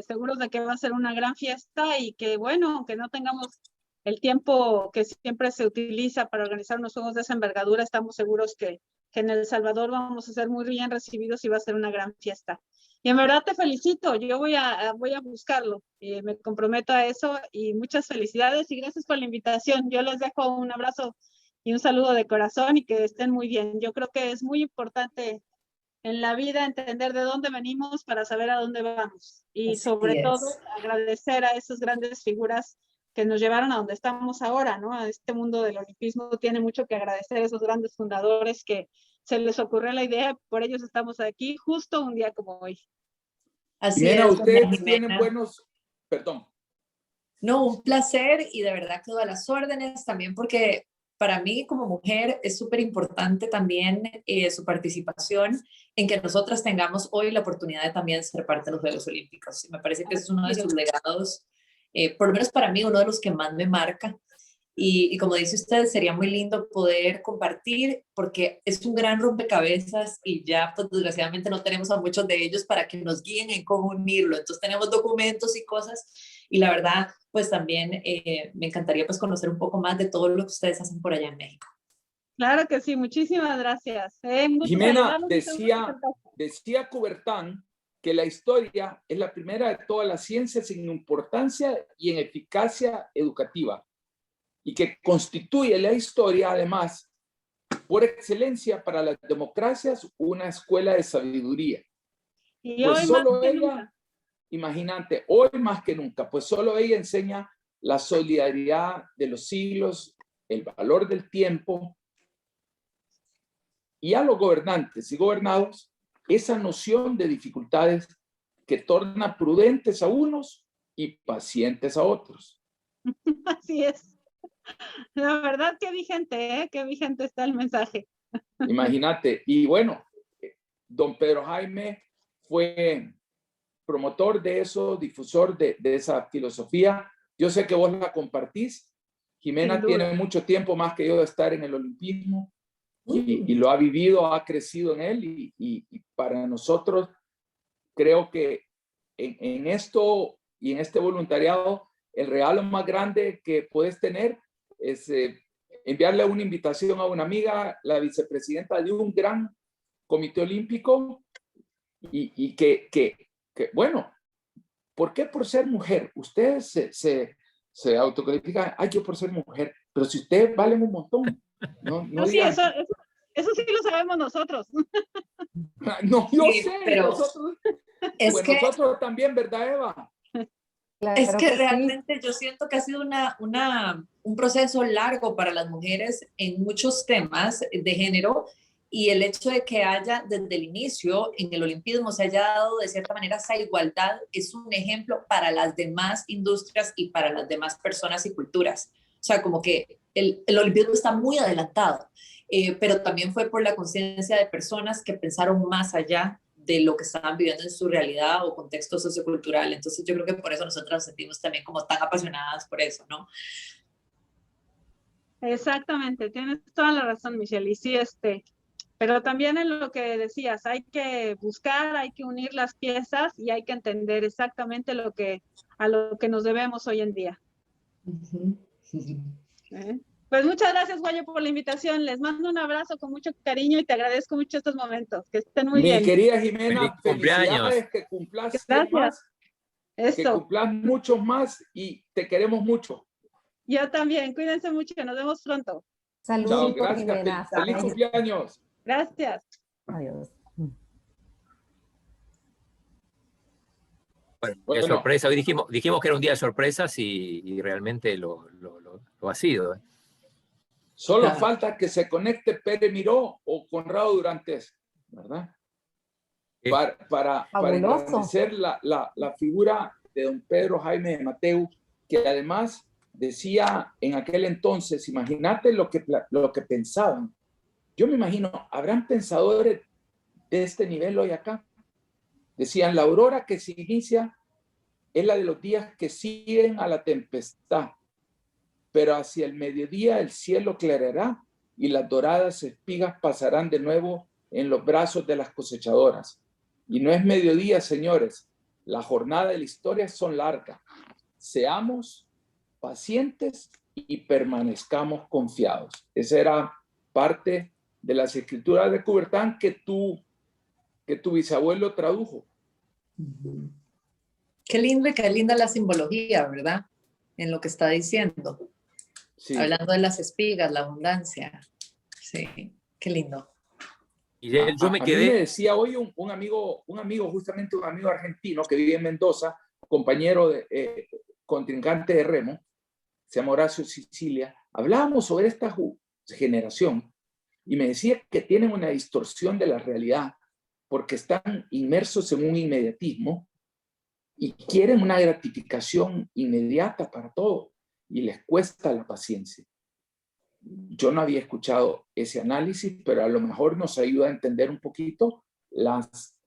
F: seguros de que va a ser una gran fiesta y que, bueno, aunque no tengamos el tiempo que siempre se utiliza para organizar unos juegos de esa envergadura, estamos seguros que en El Salvador vamos a ser muy bien recibidos y va a ser una gran fiesta. Y en verdad te felicito, yo voy a buscarlo, me comprometo a eso y muchas felicidades y gracias por la invitación. Yo les dejo un abrazo y un saludo de corazón y que estén muy bien. Yo creo que es muy importante en la vida entender de dónde venimos para saber a dónde vamos y
D: Así
F: sobre todo
D: es.
F: agradecer a esas grandes figuras que nos llevaron a donde estamos ahora, ¿no? A este mundo del olimpismo tiene mucho que agradecer a esos grandes fundadores que se les ocurrió la idea, por ellos estamos aquí justo un día como hoy.
D: Así
E: Jimena,
D: es, doña
E: ustedes tienen
D: Jimena.
E: buenos, perdón.
D: No, un placer y de verdad quedo a las órdenes también porque para mí como mujer es súper importante también su participación en que nosotras tengamos hoy la oportunidad de también ser parte de los Juegos Olímpicos. Y me parece que ese es uno de sus legados, por lo menos para mí, uno de los que más me marca. Y como dice usted, sería muy lindo poder compartir porque es un gran rompecabezas y ya pues desgraciadamente no tenemos a muchos de ellos para que nos guíen en cómo unirlo. Entonces tenemos documentos y cosas y la verdad pues también me encantaría pues conocer un poco más de todo lo que ustedes hacen por allá en México.
F: Claro que sí, muchísimas gracias. Un gusto
E: Jimena,
F: saludarlos.
E: decía Coubertin que la historia es la primera de todas las ciencias en importancia y en eficacia educativa, y que constituye la historia, además, por excelencia para las democracias, una escuela de sabiduría.
F: Y
E: pues
F: hoy
E: solo
F: más que
E: ella,
F: nunca.
E: imagínate, hoy más que nunca, pues solo ella enseña la solidaridad de los siglos, el valor del tiempo, y a los gobernantes y gobernados esa noción de dificultades que torna prudentes a unos y pacientes a otros.
F: Así es. La verdad, qué vigente, ¿eh? Qué vigente está el mensaje.
E: Imagínate. Y bueno, don Pedro Jaime fue promotor de eso, difusor de esa filosofía. Yo sé que vos la compartís. Jimena tiene mucho tiempo más que yo de estar en el olimpismo y lo ha vivido, ha crecido en él y para nosotros creo que en esto y en este voluntariado el regalo más grande que puedes tener es enviarle una invitación a una amiga, la vicepresidenta de un gran comité olímpico y que bueno, ¿por qué por ser mujer? Ustedes se autocalifican, ay, yo por ser mujer, pero si ustedes valen un montón, no
F: sí,
E: digan.
F: eso sí lo sabemos nosotros.
E: No, yo
D: Sí,
E: sé,
D: pero
E: nosotros,
D: es
E: pues
D: que
E: nosotros también, ¿verdad, Eva?
B: Claro
D: es que
B: que
D: realmente
B: sí.
D: yo siento que ha sido un proceso largo para las mujeres en muchos temas de género y el hecho de que haya desde el inicio en el olimpismo se haya dado de cierta manera esa igualdad es un ejemplo para las demás industrias y para las demás personas y culturas. O sea, como que el olimpismo está muy adelantado, pero también fue por la conciencia de personas que pensaron más allá de lo que estaban viviendo en su realidad o contexto sociocultural. Entonces yo creo que por eso nosotros nos sentimos también como tan apasionadas por eso, ¿no?
F: Exactamente, tienes toda la razón, Michelle. Y sí, pero también en lo que decías, hay que buscar, hay que unir las piezas y hay que entender exactamente a lo que nos debemos hoy en día.
D: Uh-huh.
F: ¿Eh? Pues muchas gracias, Guayo, por la invitación. Les mando un abrazo con mucho cariño y te agradezco mucho estos momentos. Que estén muy bien.
E: Mi querida Jimena,
A: Feliz cumpleaños.
E: felicidades, que cumplas 100
F: Gracias.
E: más, que
F: Eso.
E: cumplas muchos más y te queremos mucho.
F: Yo también. Cuídense mucho. Nos vemos pronto.
B: Saludos,
E: Chao, gracias.
B: Jimena.
E: Feliz cumpleaños.
F: Gracias.
B: Adiós.
A: Bueno, de sorpresa. Hoy dijimos que era un día de sorpresas y realmente lo ha sido.
E: Solo falta que se conecte Pere Miró o Conrado Durantes, ¿verdad? Para engrandecer la figura de don Pedro Jaime de Mateu, que además decía en aquel entonces, imagínate lo que pensaban. Yo me imagino, ¿habrán pensadores de este nivel hoy acá? Decían, la aurora que se inicia es la de los días que siguen a la tempestad, pero hacia el mediodía el cielo clarará y las doradas espigas pasarán de nuevo en los brazos de las cosechadoras. Y no es mediodía, señores. La jornada de la historia son largas. Seamos pacientes y permanezcamos confiados. Esa era parte de las escrituras de Coubertin que tu bisabuelo tradujo.
D: Qué lindo y qué linda la simbología, ¿verdad? En lo que está diciendo. Sí. Hablando de las espigas, la abundancia. Sí, qué lindo.
A: Y yo me quedé...
E: A mí me decía hoy un amigo, justamente un amigo argentino que vive en Mendoza, compañero de contrincante de remo, se llama Horacio Sicilia. Hablábamos sobre esta generación y me decía que tienen una distorsión de la realidad porque están inmersos en un inmediatismo y quieren una gratificación inmediata para todo y les cuesta la paciencia. Yo no había escuchado ese análisis, pero a lo mejor nos ayuda a entender un poquito las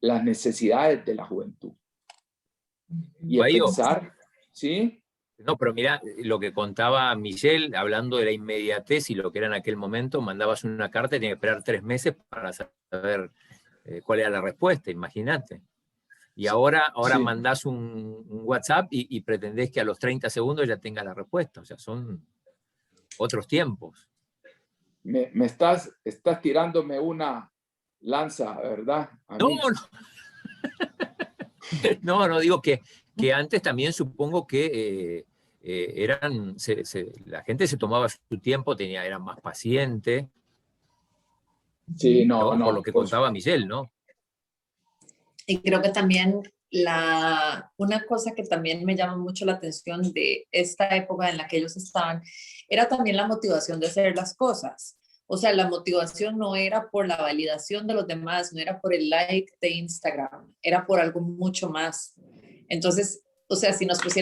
E: necesidades de la juventud. Y a pensar, ¿sí?
A: No, pero mira, lo que contaba Michelle, hablando de la inmediatez y lo que era en aquel momento, mandabas una carta y tenías que esperar 3 meses para saber cuál era la respuesta, imagínate. Y ahora sí. Mandás un WhatsApp y pretendés que a los 30 segundos ya tenga la respuesta. O sea, son otros tiempos.
E: Me estás tirándome una lanza, ¿verdad?
A: No, digo que antes también supongo que la gente se tomaba su tiempo, era más paciente.
E: Sí, no.
A: Por lo que contaba Michelle, ¿no?
D: Y creo que también una cosa que también me llama mucho la atención de esta época en la que ellos estaban, era también la motivación de hacer las cosas. O sea, la motivación no era por la validación de los demás, no era por el like de Instagram, era por algo mucho más. Entonces, o sea, si nosotros,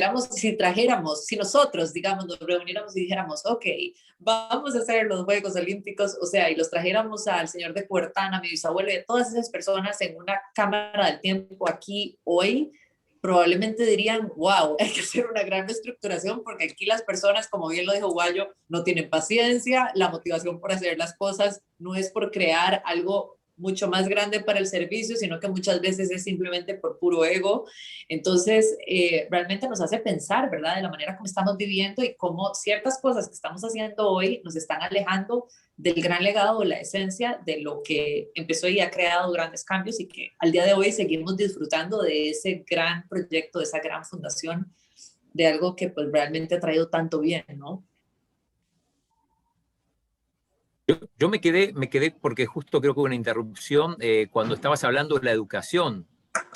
D: digamos, nos reuniéramos y dijéramos, ok, vamos a hacer los Juegos Olímpicos, o sea, y los trajéramos al señor de Coubertin, a mi bisabuelo y a todas esas personas en una cámara del tiempo aquí hoy, probablemente dirían, wow, hay que hacer una gran reestructuración porque aquí las personas, como bien lo dijo Guayo, no tienen paciencia, la motivación por hacer las cosas no es por crear algo mucho más grande para el servicio, sino que muchas veces es simplemente por puro ego. Entonces, realmente nos hace pensar, ¿verdad?, de la manera como estamos viviendo y cómo ciertas cosas que estamos haciendo hoy nos están alejando del gran legado, la esencia de lo que empezó y ha creado grandes cambios y que al día de hoy seguimos disfrutando de ese gran proyecto, de esa gran fundación, de algo que pues realmente ha traído tanto bien, ¿no?
A: Yo me quedé porque justo creo que hubo una interrupción cuando estabas hablando de la educación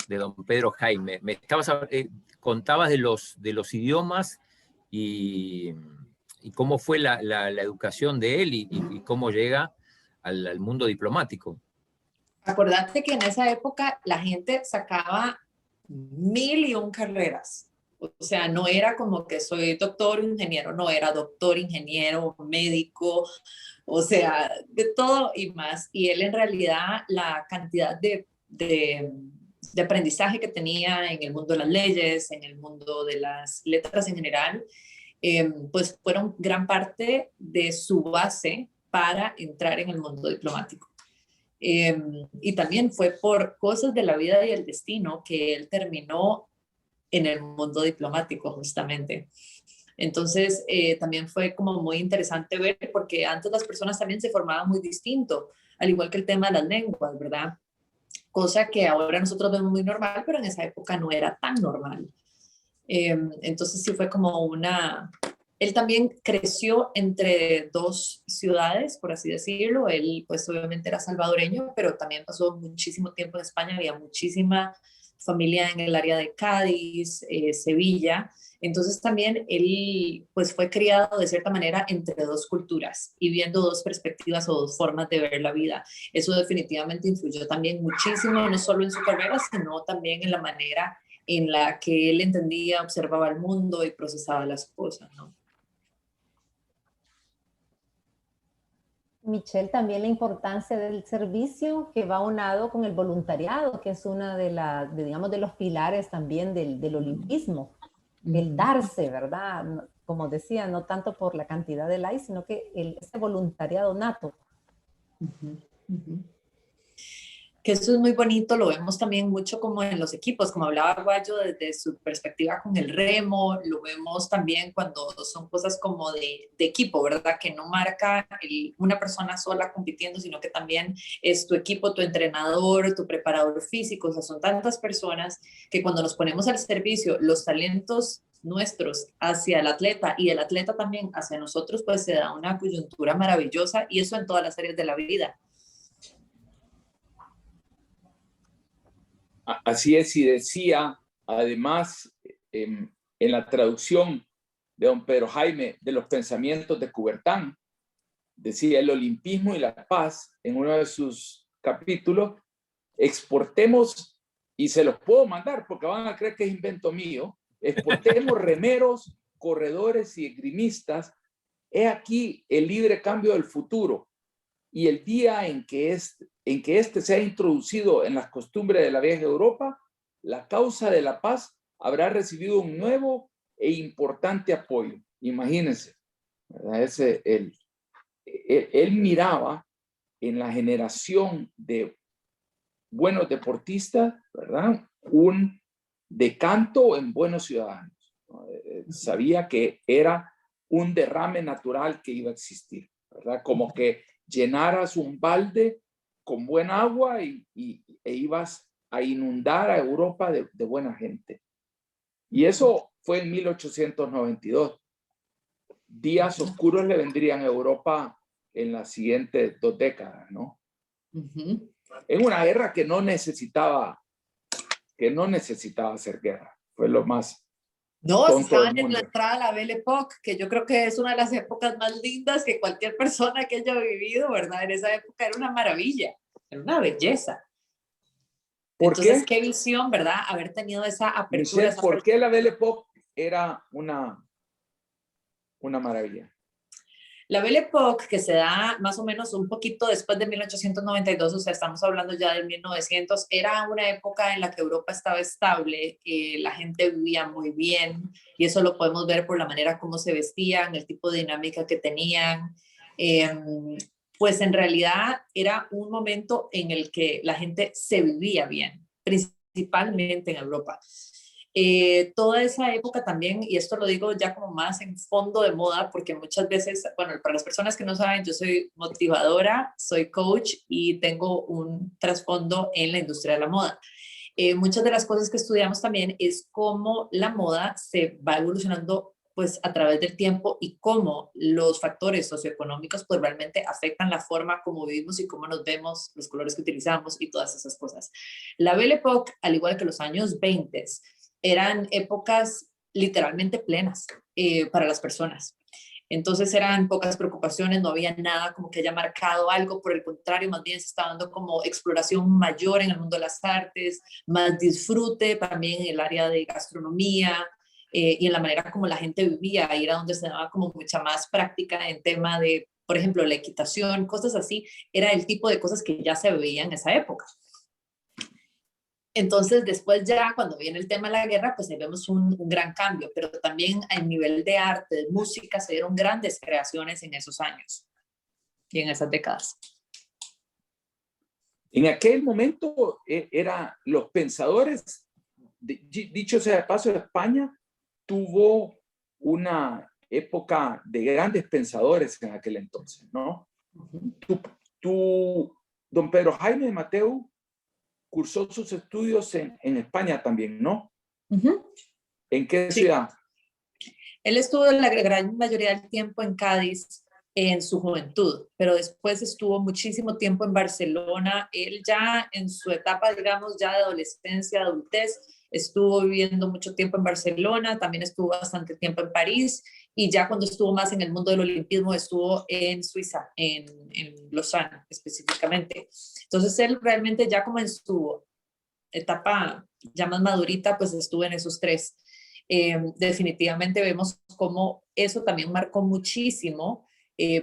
A: de don Pedro Jaime. Contabas de los idiomas y cómo fue la educación de él y cómo llega al mundo diplomático.
D: Acordate que en esa época la gente sacaba 1001 carreras. O sea, no era como que soy doctor o ingeniero, no, era doctor, ingeniero, médico, o sea, de todo y más. Y él en realidad la cantidad de aprendizaje que tenía en el mundo de las leyes, en el mundo de las letras en general, pues fueron gran parte de su base para entrar en el mundo diplomático. Y también fue por cosas de la vida y el destino que él terminó en el mundo diplomático justamente. Entonces también fue como muy interesante ver, porque antes las personas también se formaban muy distinto, al igual que el tema de las lenguas, ¿verdad? Cosa que ahora nosotros vemos muy normal, pero en esa época no era tan normal. Entonces sí fue como Él también creció entre 2 ciudades, por así decirlo. Él pues obviamente era salvadoreño, pero también pasó muchísimo tiempo en España, había muchísima familia en el área de Cádiz, Sevilla. Entonces también él pues fue criado de cierta manera entre 2 culturas y viendo 2 perspectivas o 2 formas de ver la vida. Eso definitivamente influyó también muchísimo, no solo en su carrera, sino también en la manera en la que él entendía, observaba el mundo y procesaba las cosas, ¿no?
B: Michelle, también la importancia del servicio que va unado con el voluntariado, que es una digamos, de los pilares también del olimpismo. el darse, ¿verdad? Como decía, no tanto por la cantidad de likes, sino que ese voluntariado nato.
D: Que eso es muy bonito, lo vemos también mucho como en los equipos, como hablaba Guayo desde su perspectiva con el remo, lo vemos también cuando son cosas como de equipo, ¿verdad? Que no marca una persona sola compitiendo, sino que también es tu equipo, tu entrenador, tu preparador físico, o sea, son tantas personas que cuando nos ponemos al servicio, los talentos nuestros hacia el atleta y el atleta también hacia nosotros, pues se da una coyuntura maravillosa y eso en todas las áreas de la vida.
E: Así es, y decía, además, en la traducción de don Pedro Jaime de los pensamientos de Coubertin, decía el olimpismo y la paz en uno de sus capítulos, exportemos, y se los puedo mandar porque van a creer que es invento mío, exportemos remeros, corredores y esgrimistas, he aquí el libre cambio del futuro. Y el día en que este se ha introducido en las costumbres de la vieja Europa, la causa de la paz habrá recibido un nuevo e importante apoyo. Imagínense, ¿verdad? Él miraba en la generación de buenos deportistas, ¿verdad? Un decanto en buenos ciudadanos. Sabía que era un derrame natural que iba a existir, ¿verdad? Como que llenaras un balde con buen agua e ibas a inundar a Europa de buena gente. Y eso fue en 1892. Días oscuros le vendrían a Europa en las siguientes 2 décadas, ¿no? En una guerra que no necesitaba hacer guerra. Fue lo más
D: No, estaban en la entrada de la Belle Époque, que yo creo que es una de las épocas más lindas que cualquier persona que haya vivido, ¿verdad? En esa época era una maravilla, era una belleza. Entonces, ¿qué visión, verdad? Haber tenido esa apertura.
E: Michelle, ¿por qué la Belle Époque era una maravilla?
D: La Belle Époque, que se da más o menos un poquito después de 1892, o sea, estamos hablando ya del 1900, era una época en la que Europa estaba estable, la gente vivía muy bien, y eso lo podemos ver por la manera como se vestían, el tipo de dinámica que tenían. Pues en realidad era un momento en el que la gente se vivía bien, principalmente en Europa. Toda esa época también, y esto lo digo ya como más en fondo de moda, porque muchas veces, bueno, para las personas que no saben, yo soy motivadora, soy coach y tengo un trasfondo en la industria de la moda. Muchas de las cosas que estudiamos también es cómo la moda se va evolucionando pues a través del tiempo y cómo los factores socioeconómicos pues realmente afectan la forma como vivimos y cómo nos vemos, los colores que utilizamos y todas esas cosas. La Belle Époque, al igual que los años 20, eran épocas literalmente plenas para las personas. Entonces eran pocas preocupaciones, no había nada como que haya marcado algo, por el contrario, más bien se estaba dando como exploración mayor en el mundo de las artes, más disfrute también en el área de gastronomía y en la manera como la gente vivía, ahí era donde se daba como mucha más práctica en tema de, por ejemplo, la equitación, cosas así, era el tipo de cosas que ya se veían en esa época. Entonces, después ya cuando viene el tema de la guerra, pues ahí vemos un gran cambio, pero también a nivel de arte, de música, se dieron grandes creaciones en esos años y en esas décadas.
E: En aquel momento eran los pensadores, dicho sea de paso, España tuvo una época de grandes pensadores en aquel entonces, ¿no? Don Pedro Jaime Mateu cursó sus estudios en España también, ¿no? ¿En qué ciudad?
D: Él estuvo la gran mayoría del tiempo en Cádiz en su juventud, pero después estuvo muchísimo tiempo en Barcelona. Él ya en su etapa, digamos, ya de adolescencia, adultez, estuvo viviendo mucho tiempo en Barcelona, también estuvo bastante tiempo en París, y ya cuando estuvo más en el mundo del olimpismo estuvo en Suiza, en Lausanne específicamente. Entonces él realmente ya como en su etapa ya más madurita, pues estuvo en esos tres. Definitivamente vemos cómo eso también marcó muchísimo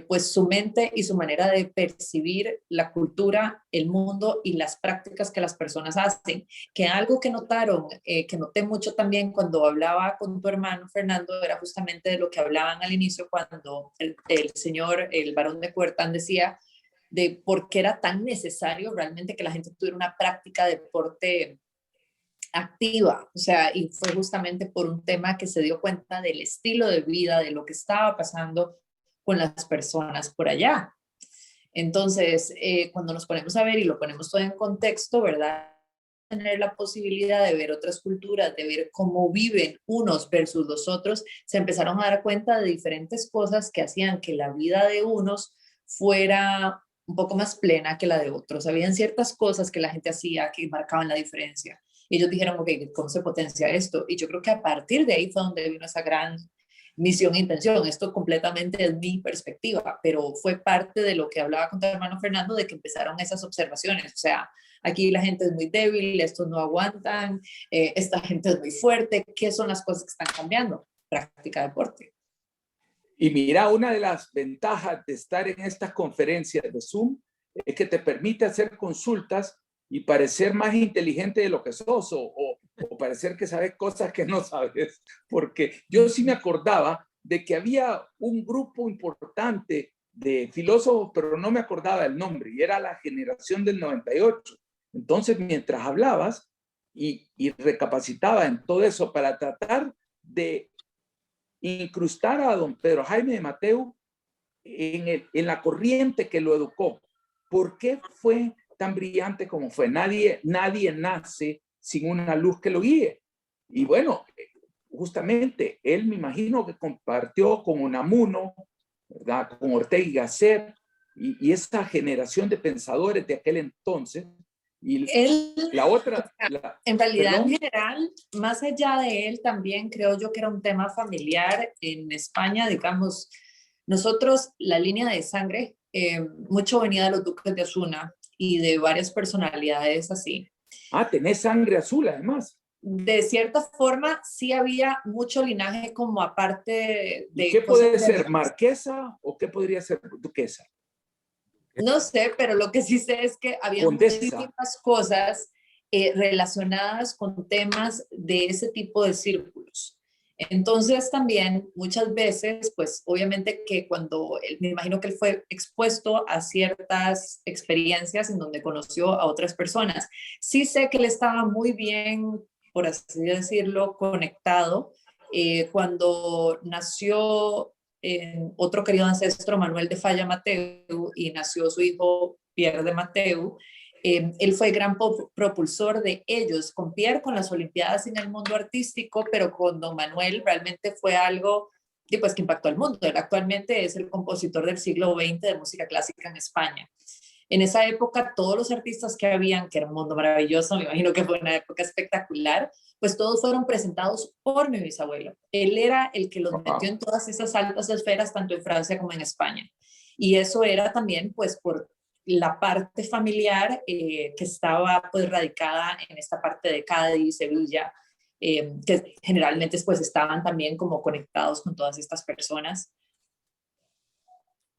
D: pues su mente y su manera de percibir la cultura, el mundo y las prácticas que las personas hacen. Que algo que notaron, que noté mucho también cuando hablaba con tu hermano Fernando, era justamente de lo que hablaban al inicio cuando el señor, el barón de Puertán decía de por qué era tan necesario realmente que la gente tuviera una práctica de deporte activa, o sea, y fue justamente por un tema que se dio cuenta del estilo de vida, de lo que estaba pasando con las personas por allá. Entonces, cuando nos ponemos a ver y lo ponemos todo en contexto, ¿verdad? Tener la posibilidad de ver otras culturas, de ver cómo viven unos versus los otros, se empezaron a dar cuenta de diferentes cosas que hacían que la vida de unos fuera un poco más plena que la de otros. Habían ciertas cosas que la gente hacía que marcaban la diferencia. Y ellos dijeron, ok, ¿cómo se potencia esto? Y yo creo que a partir de ahí fue donde vino esa gran misión e intención. Esto completamente es mi perspectiva, pero fue parte de lo que hablaba con tu hermano Fernando, de que empezaron esas observaciones. O sea, aquí la gente es muy débil, estos no aguantan, esta gente es muy fuerte. ¿Qué son las cosas que están cambiando? Práctica de deporte.
E: Y mira, una de las ventajas de estar en estas conferencias de Zoom es que te permite hacer consultas y parecer más inteligente de lo que sos o parecer que sabes cosas que no sabes. Porque yo sí me acordaba de que había un grupo importante de filósofos, pero no me acordaba el nombre, y era la generación del 98. Entonces, mientras hablabas y recapacitaba en todo eso para tratar de incrustar a don Pedro Jaime de Mateu en la corriente que lo educó. ¿Por qué fue tan brillante como fue? Nadie nace sin una luz que lo guíe. Y bueno, justamente él me imagino que compartió con Unamuno, ¿verdad? Con Ortega y Gasset y esa generación de pensadores de aquel entonces. Y la otra...
D: en realidad, ¿perdón? En general, más allá de él, también creo yo que era un tema familiar en España, digamos, nosotros, la línea de sangre, mucho venía de los duques de Osuna y de varias personalidades así.
E: Ah, tenés sangre azul además.
D: De cierta forma, sí había mucho linaje como aparte de...
E: ¿Qué puede ser, marquesa o qué podría ser duquesa?
D: No sé, pero lo que sí sé es que había muchísimas cosas relacionadas con temas de ese tipo de círculos. Entonces también muchas veces, pues obviamente que cuando me imagino que él fue expuesto a ciertas experiencias en donde conoció a otras personas. Sí sé que él estaba muy bien, por así decirlo, conectado cuando nació otro querido ancestro, Manuel de Falla Mateu, y nació su hijo Pierre de Mateu. Él fue gran propulsor de ellos, con Pierre, con las Olimpiadas en el mundo artístico, pero con don Manuel realmente fue algo pues, que impactó al mundo. Él actualmente es el compositor del siglo XX de música clásica en España. En esa época, todos los artistas que habían, que era un mundo maravilloso, me imagino que fue una época espectacular, pues todos fueron presentados por mi bisabuelo. Él era el que los metió en todas esas altas esferas, tanto en Francia como en España. Y eso era también, pues, por la parte familiar que estaba, pues, radicada en esta parte de Cádiz, Sevilla, que generalmente, pues, estaban también como conectados con todas estas personas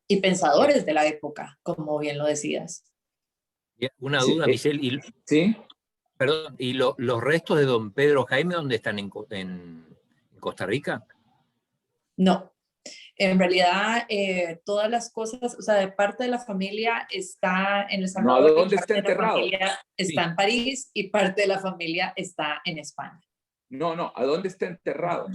D: y pensadores de la época, como bien lo decías.
A: Una duda, Michelle.
E: Sí.
A: Perdón, ¿y los restos de don Pedro Jaime dónde están? ¿En Costa Rica?
D: No. En realidad, todas las cosas, o sea, de parte de la familia está en El Salvador.
E: No, ¿dónde está enterrado?
D: De la familia está en París y parte de la familia está en España.
E: No, ¿a dónde está enterrado?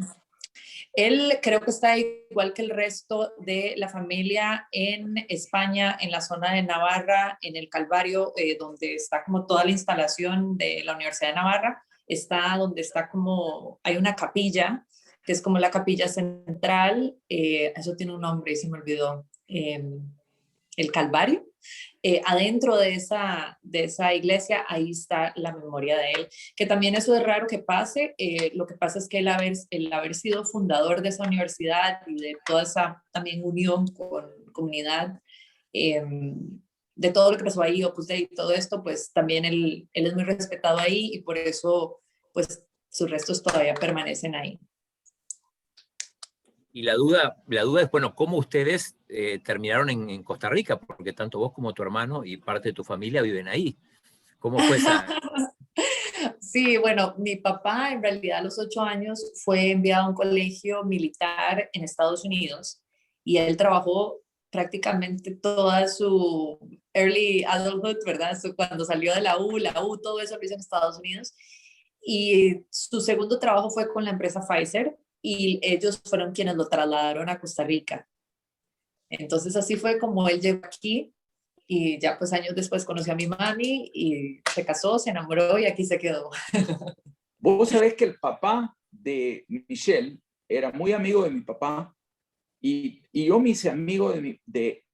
D: Él creo que está igual que el resto de la familia en España, en la zona de Navarra, en el Calvario, donde está como toda la instalación de la Universidad de Navarra, está donde está como, hay una capilla, que es como la capilla central, eso tiene un nombre y se me olvidó, el Calvario. Adentro de esa iglesia, ahí está la memoria de él, que también eso es raro que pase. Lo que pasa es que el haber sido fundador de esa universidad y de toda esa también unión con comunidad, de todo lo que pasó ahí, Opus Dei y todo esto, pues también él es muy respetado ahí y por eso pues sus restos todavía permanecen ahí.
A: Y la duda es, bueno, ¿cómo ustedes terminaron en Costa Rica? Porque tanto vos como tu hermano y parte de tu familia viven ahí. ¿Cómo fue esa?
D: Sí, bueno, mi papá en realidad a los 8 años fue enviado a un colegio militar en Estados Unidos y él trabajó prácticamente toda su early adulthood, ¿verdad? Cuando salió de la U, todo eso lo hizo en Estados Unidos. Y su segundo trabajo fue con la empresa Pfizer y ellos fueron quienes lo trasladaron a Costa Rica. Entonces así fue como él llegó aquí y ya pues años después conoció a mi mami y se casó, se enamoró y aquí se quedó.
E: Vos sabés que el papá de Michelle era muy amigo de mi papá y yo me hice amigo de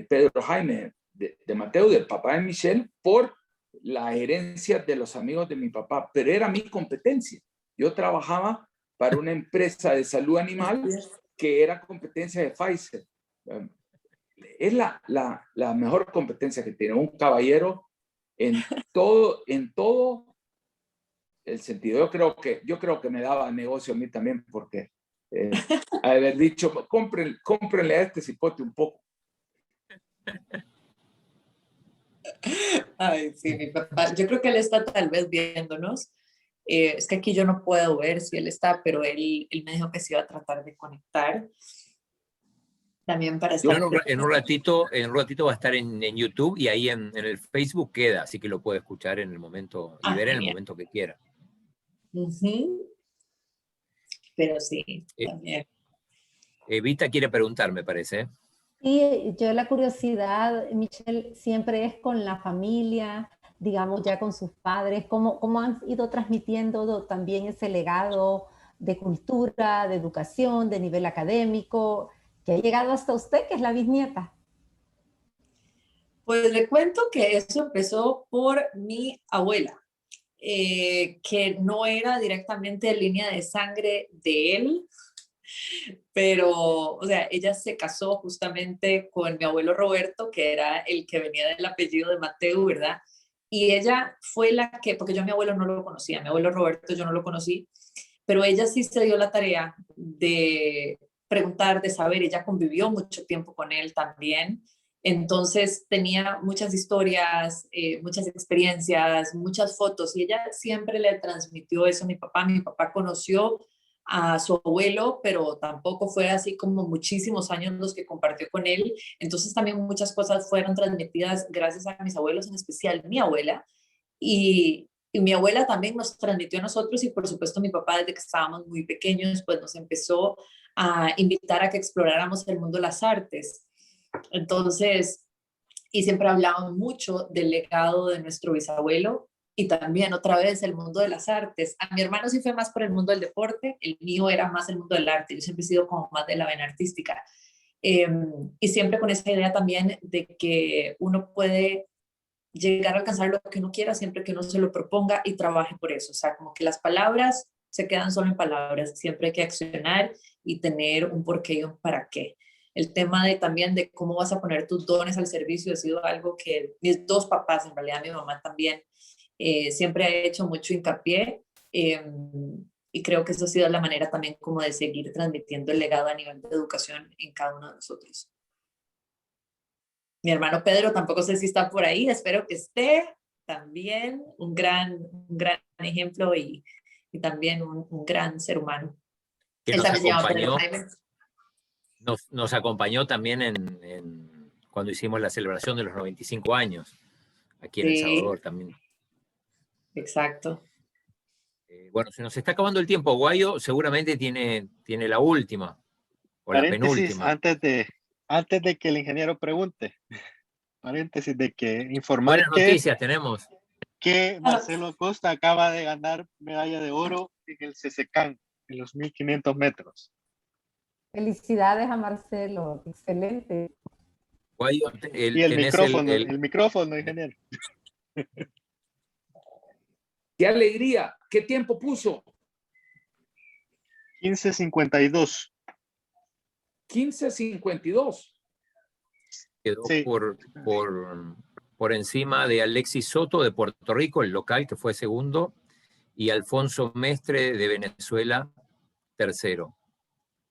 E: Pedro Jaime, de Mateo, del papá de Michelle, por la herencia de los amigos de mi papá, pero era mi competencia. Yo trabajaba para una empresa de salud animal que era competencia de Pfizer. Es la mejor competencia que tiene un caballero en todo el sentido. Yo creo que me daba negocio a mí también, porque haber dicho, cómprenle a este cipote un poco.
D: Ay, sí, mi papá, yo creo que él está tal vez viéndonos. Es que aquí yo no puedo ver si él está, pero él me dijo que se iba a tratar de conectar también para estar.
A: En un ratito va a estar en YouTube y ahí en el Facebook queda, así que lo puede escuchar en el momento y ver en el momento que quiera.
D: Pero sí, también.
A: Evita quiere preguntar, me parece.
B: Sí, yo la curiosidad, Michelle, siempre es con la familia, digamos ya con sus padres, ¿cómo han ido transmitiendo también ese legado de cultura, de educación, de nivel académico, que ha llegado hasta usted, que es la bisnieta?
D: Pues le cuento que eso empezó por mi abuela, que no era directamente de línea de sangre de él, pero, o sea, ella se casó justamente con mi abuelo Roberto, que era el que venía del apellido de Mateo, ¿verdad? Y ella fue la que, porque yo a mi abuelo no lo conocía, mi abuelo Roberto yo no lo conocí, pero ella sí se dio la tarea de preguntar, de saber, ella convivió mucho tiempo con él también, entonces tenía muchas historias, muchas experiencias, muchas fotos, y ella siempre le transmitió eso a mi papá. Mi papá conoció a su abuelo, pero tampoco fue así como muchísimos años los que compartió con él. Entonces también muchas cosas fueron transmitidas gracias a mis abuelos, en especial mi abuela. Y mi abuela también nos transmitió a nosotros y por supuesto mi papá desde que estábamos muy pequeños pues nos empezó a invitar a que exploráramos el mundo de las artes. Entonces, y siempre hablaban mucho del legado de nuestro bisabuelo y también otra vez el mundo de las artes. A mi hermano sí fue más por el mundo del deporte, el mío era más el mundo del arte, yo siempre he sido como más de la vena artística. Y siempre con esa idea también de que uno puede llegar a alcanzar lo que uno quiera siempre que uno se lo proponga y trabaje por eso. O sea, como que las palabras se quedan solo en palabras, siempre hay que accionar y tener un porqué y un para qué. El tema de también de cómo vas a poner tus dones al servicio ha sido algo que mis dos papás, en realidad mi mamá también, siempre ha hecho mucho hincapié y creo que eso ha sido la manera también como de seguir transmitiendo el legado a nivel de educación en cada uno de nosotros. Mi hermano Pedro tampoco sé si está por ahí, espero que esté también, un gran ejemplo y también un gran ser humano.
A: Que nos acompañó también cuando hicimos la celebración de los 95 años, aquí en El Salvador también.
D: Exacto.
A: Bueno, se nos está acabando el tiempo. Guayo seguramente tiene la última, o la penúltima.
C: Antes de que el ingeniero pregunte, paréntesis de que informar
A: buenas noticias tenemos.
C: Que Marcelo Acosta acaba de ganar medalla de oro en el CCCAN, en los 1500 metros.
B: Felicidades a Marcelo, excelente.
A: Guayo,
C: y el micrófono, ingeniero.
E: ¡Qué alegría! ¿Qué tiempo puso?
C: 15:52.
E: 15:52.
A: Quedó sí. por encima de Alexis Soto de Puerto Rico, el local, que fue segundo, y Alfonso Mestre de Venezuela, tercero.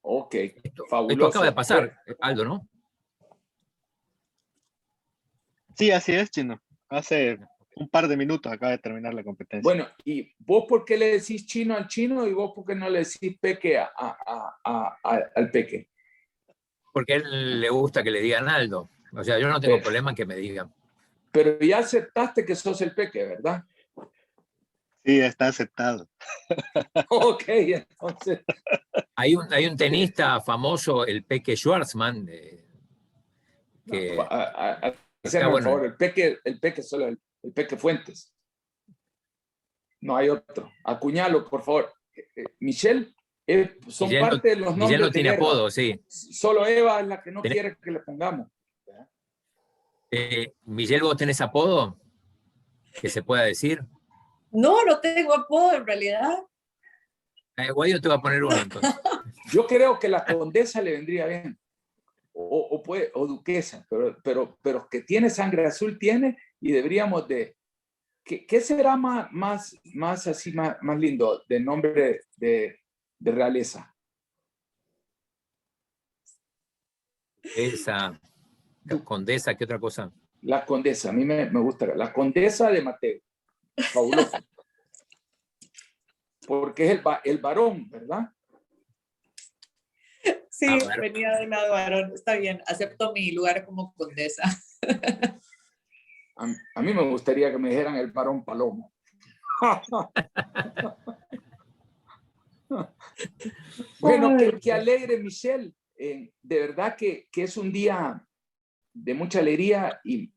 E: Ok,
A: Esto
E: fabuloso.
A: acaba de pasar, Aldo, ¿no?
C: Sí, así es, Chino. Hace un par de minutos acaba de terminar la competencia.
E: Bueno, ¿y vos por qué le decís chino al chino y vos por qué no le decís peque al peque?
A: Porque a él le gusta que le digan Aldo. O sea, yo no tengo problema en que me digan.
E: Pero ya aceptaste que sos el peque, ¿verdad?
C: Sí, está aceptado.
E: Ok, entonces.
A: Hay un tenista famoso, el Peque Schwartzman, que
E: Haceme
A: está
E: el
A: bueno.
E: favor, el peque solo el peque Fuentes. No hay otro. Acuñalo, por favor. Michelle, son
A: Miguel
E: parte de los
A: Miguel
E: nombres
A: no
E: de
A: tiene
E: guerra.
A: apodo, sí.
E: Solo Eva es la que no
A: Ten-
E: quiere que le pongamos.
A: Miguel, ¿vos tenés apodo que se pueda decir?
D: No, no tengo apodo en realidad.
A: Guayo te va a poner uno entonces.
E: Yo creo que la condesa le vendría bien. O duquesa, pero que tiene sangre azul tiene y deberíamos de... ¿Qué será más así, más lindo de nombre de realeza?
A: Esa condesa, ¿qué otra cosa?
E: La condesa, a mí me gusta. La condesa de Mateo. Fabuloso. Porque es el varón, ¿verdad?
D: Sí,
A: bueno.
D: venía del lado varón. Está bien, acepto mi lugar como condesa.
E: A mí me gustaría que me dijeran el varón Palomo. Bueno, qué alegre, Michelle. De verdad que es un día de mucha alegría y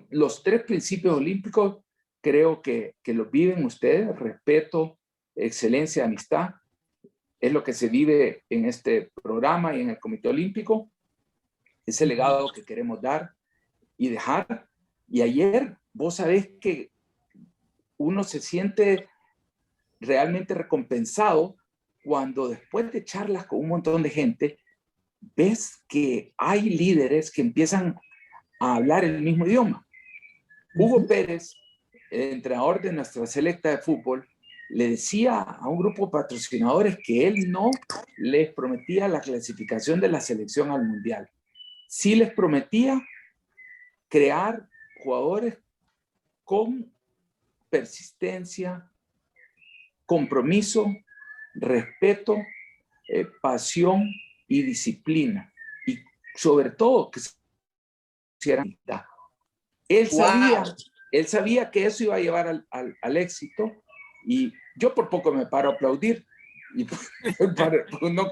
E: los 3 principios olímpicos creo que los viven ustedes: respeto, excelencia, amistad. Es lo que se vive en este programa y en el Comité Olímpico. Es el legado que queremos dar y dejar. Y ayer, vos sabés que uno se siente realmente recompensado cuando después de charlas con un montón de gente, ves que hay líderes que empiezan a hablar el mismo idioma. Hugo Pérez, el entrenador de nuestra selecta de fútbol, le decía a un grupo de patrocinadores que él no les prometía la clasificación de la selección al mundial. Sí les prometía crear jugadores con persistencia, compromiso, respeto, pasión y disciplina. Y sobre todo que se hicieran amistad. Él sabía que eso iba a llevar al éxito y yo por poco me paro a aplaudir. Y no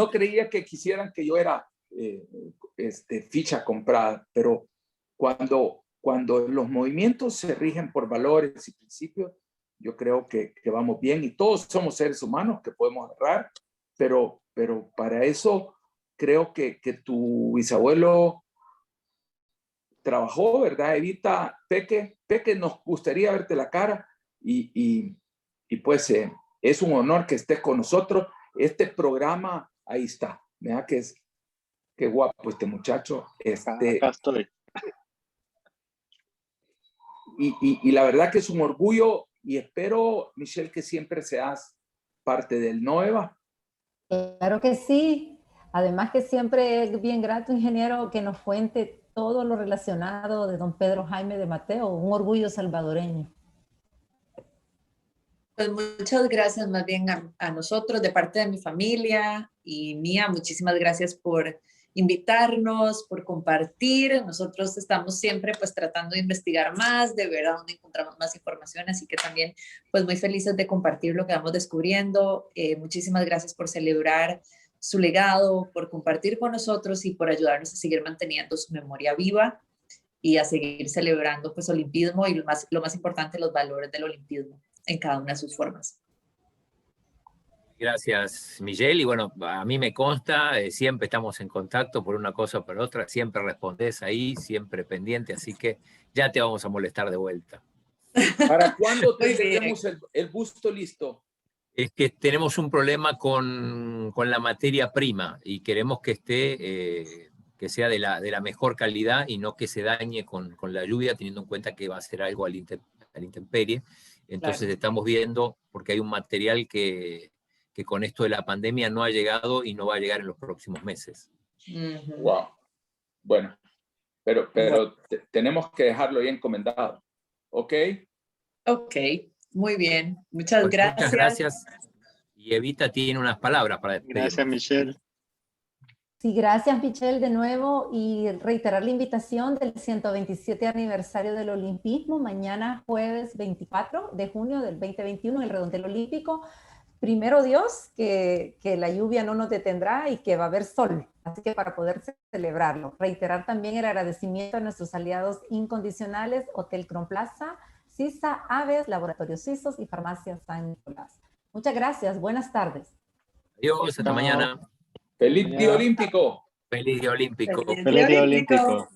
E: creía que quisieran que yo era ficha comprada, pero cuando los movimientos se rigen por valores y principios, yo creo que vamos bien y todos somos seres humanos que podemos errar, pero para eso creo que tu bisabuelo trabajó, ¿verdad? Evita, Peque, nos gustaría verte la cara y pues es un honor que estés con nosotros. Este programa, ahí está, ¿verdad? Qué guapo este muchacho.
C: Acá estoy.
E: Y la verdad que es un orgullo y espero, Michelle, que siempre seas parte del NOEVA.
B: Claro que sí. Además que siempre es bien grato, ingeniero, que nos cuente todo lo relacionado de don Pedro Jaime de Mateo, un orgullo salvadoreño.
D: Pues muchas gracias más bien a nosotros de parte de mi familia y mía. Muchísimas gracias por invitarnos, por compartir. Nosotros estamos siempre pues tratando de investigar más, de ver a dónde encontramos más información, así que también pues muy felices de compartir lo que vamos descubriendo. Muchísimas gracias por celebrar su legado, por compartir con nosotros y por ayudarnos a seguir manteniendo su memoria viva y a seguir celebrando pues olimpismo y lo más importante, los valores del olimpismo en cada una de sus formas.
A: Gracias, Miguel. Y bueno, a mí me consta, siempre estamos en contacto por una cosa o por otra, siempre respondés ahí, siempre pendiente, así que ya te vamos a molestar de vuelta.
E: ¿Para cuándo tendremos el busto listo?
A: Es que tenemos un problema con la materia prima y queremos que esté, que sea de la mejor calidad y no que se dañe con la lluvia, teniendo en cuenta que va a ser algo al intemperie. Entonces estamos viendo, porque hay un material que que con esto de la pandemia no ha llegado y no va a llegar en los próximos meses.
E: Wow. Bueno, pero tenemos que dejarlo bien encomendado. ¿Ok?
D: Ok, muy bien. Muchas
A: Pues
D: gracias.
A: muchas gracias. Y Evita tiene unas palabras para despedirnos.
C: Gracias, Michelle.
B: Sí, gracias Michelle de nuevo y reiterar la invitación del 127 aniversario del Olimpismo, mañana jueves 24 de junio del 2021 en el Redondel Olímpico. Primero Dios, que la lluvia no nos detendrá y que va a haber sol, así que para poder celebrarlo. Reiterar también el agradecimiento a nuestros aliados incondicionales, Hotel Cron Plaza, CISA, Aves, Laboratorios Suizos y Farmacia San Nicolás. Muchas gracias, buenas tardes.
A: Adiós, hasta mañana.
E: ¡Feliz Día Olímpico!
A: Feliz Día Olímpico.
C: Feliz Día Olímpico.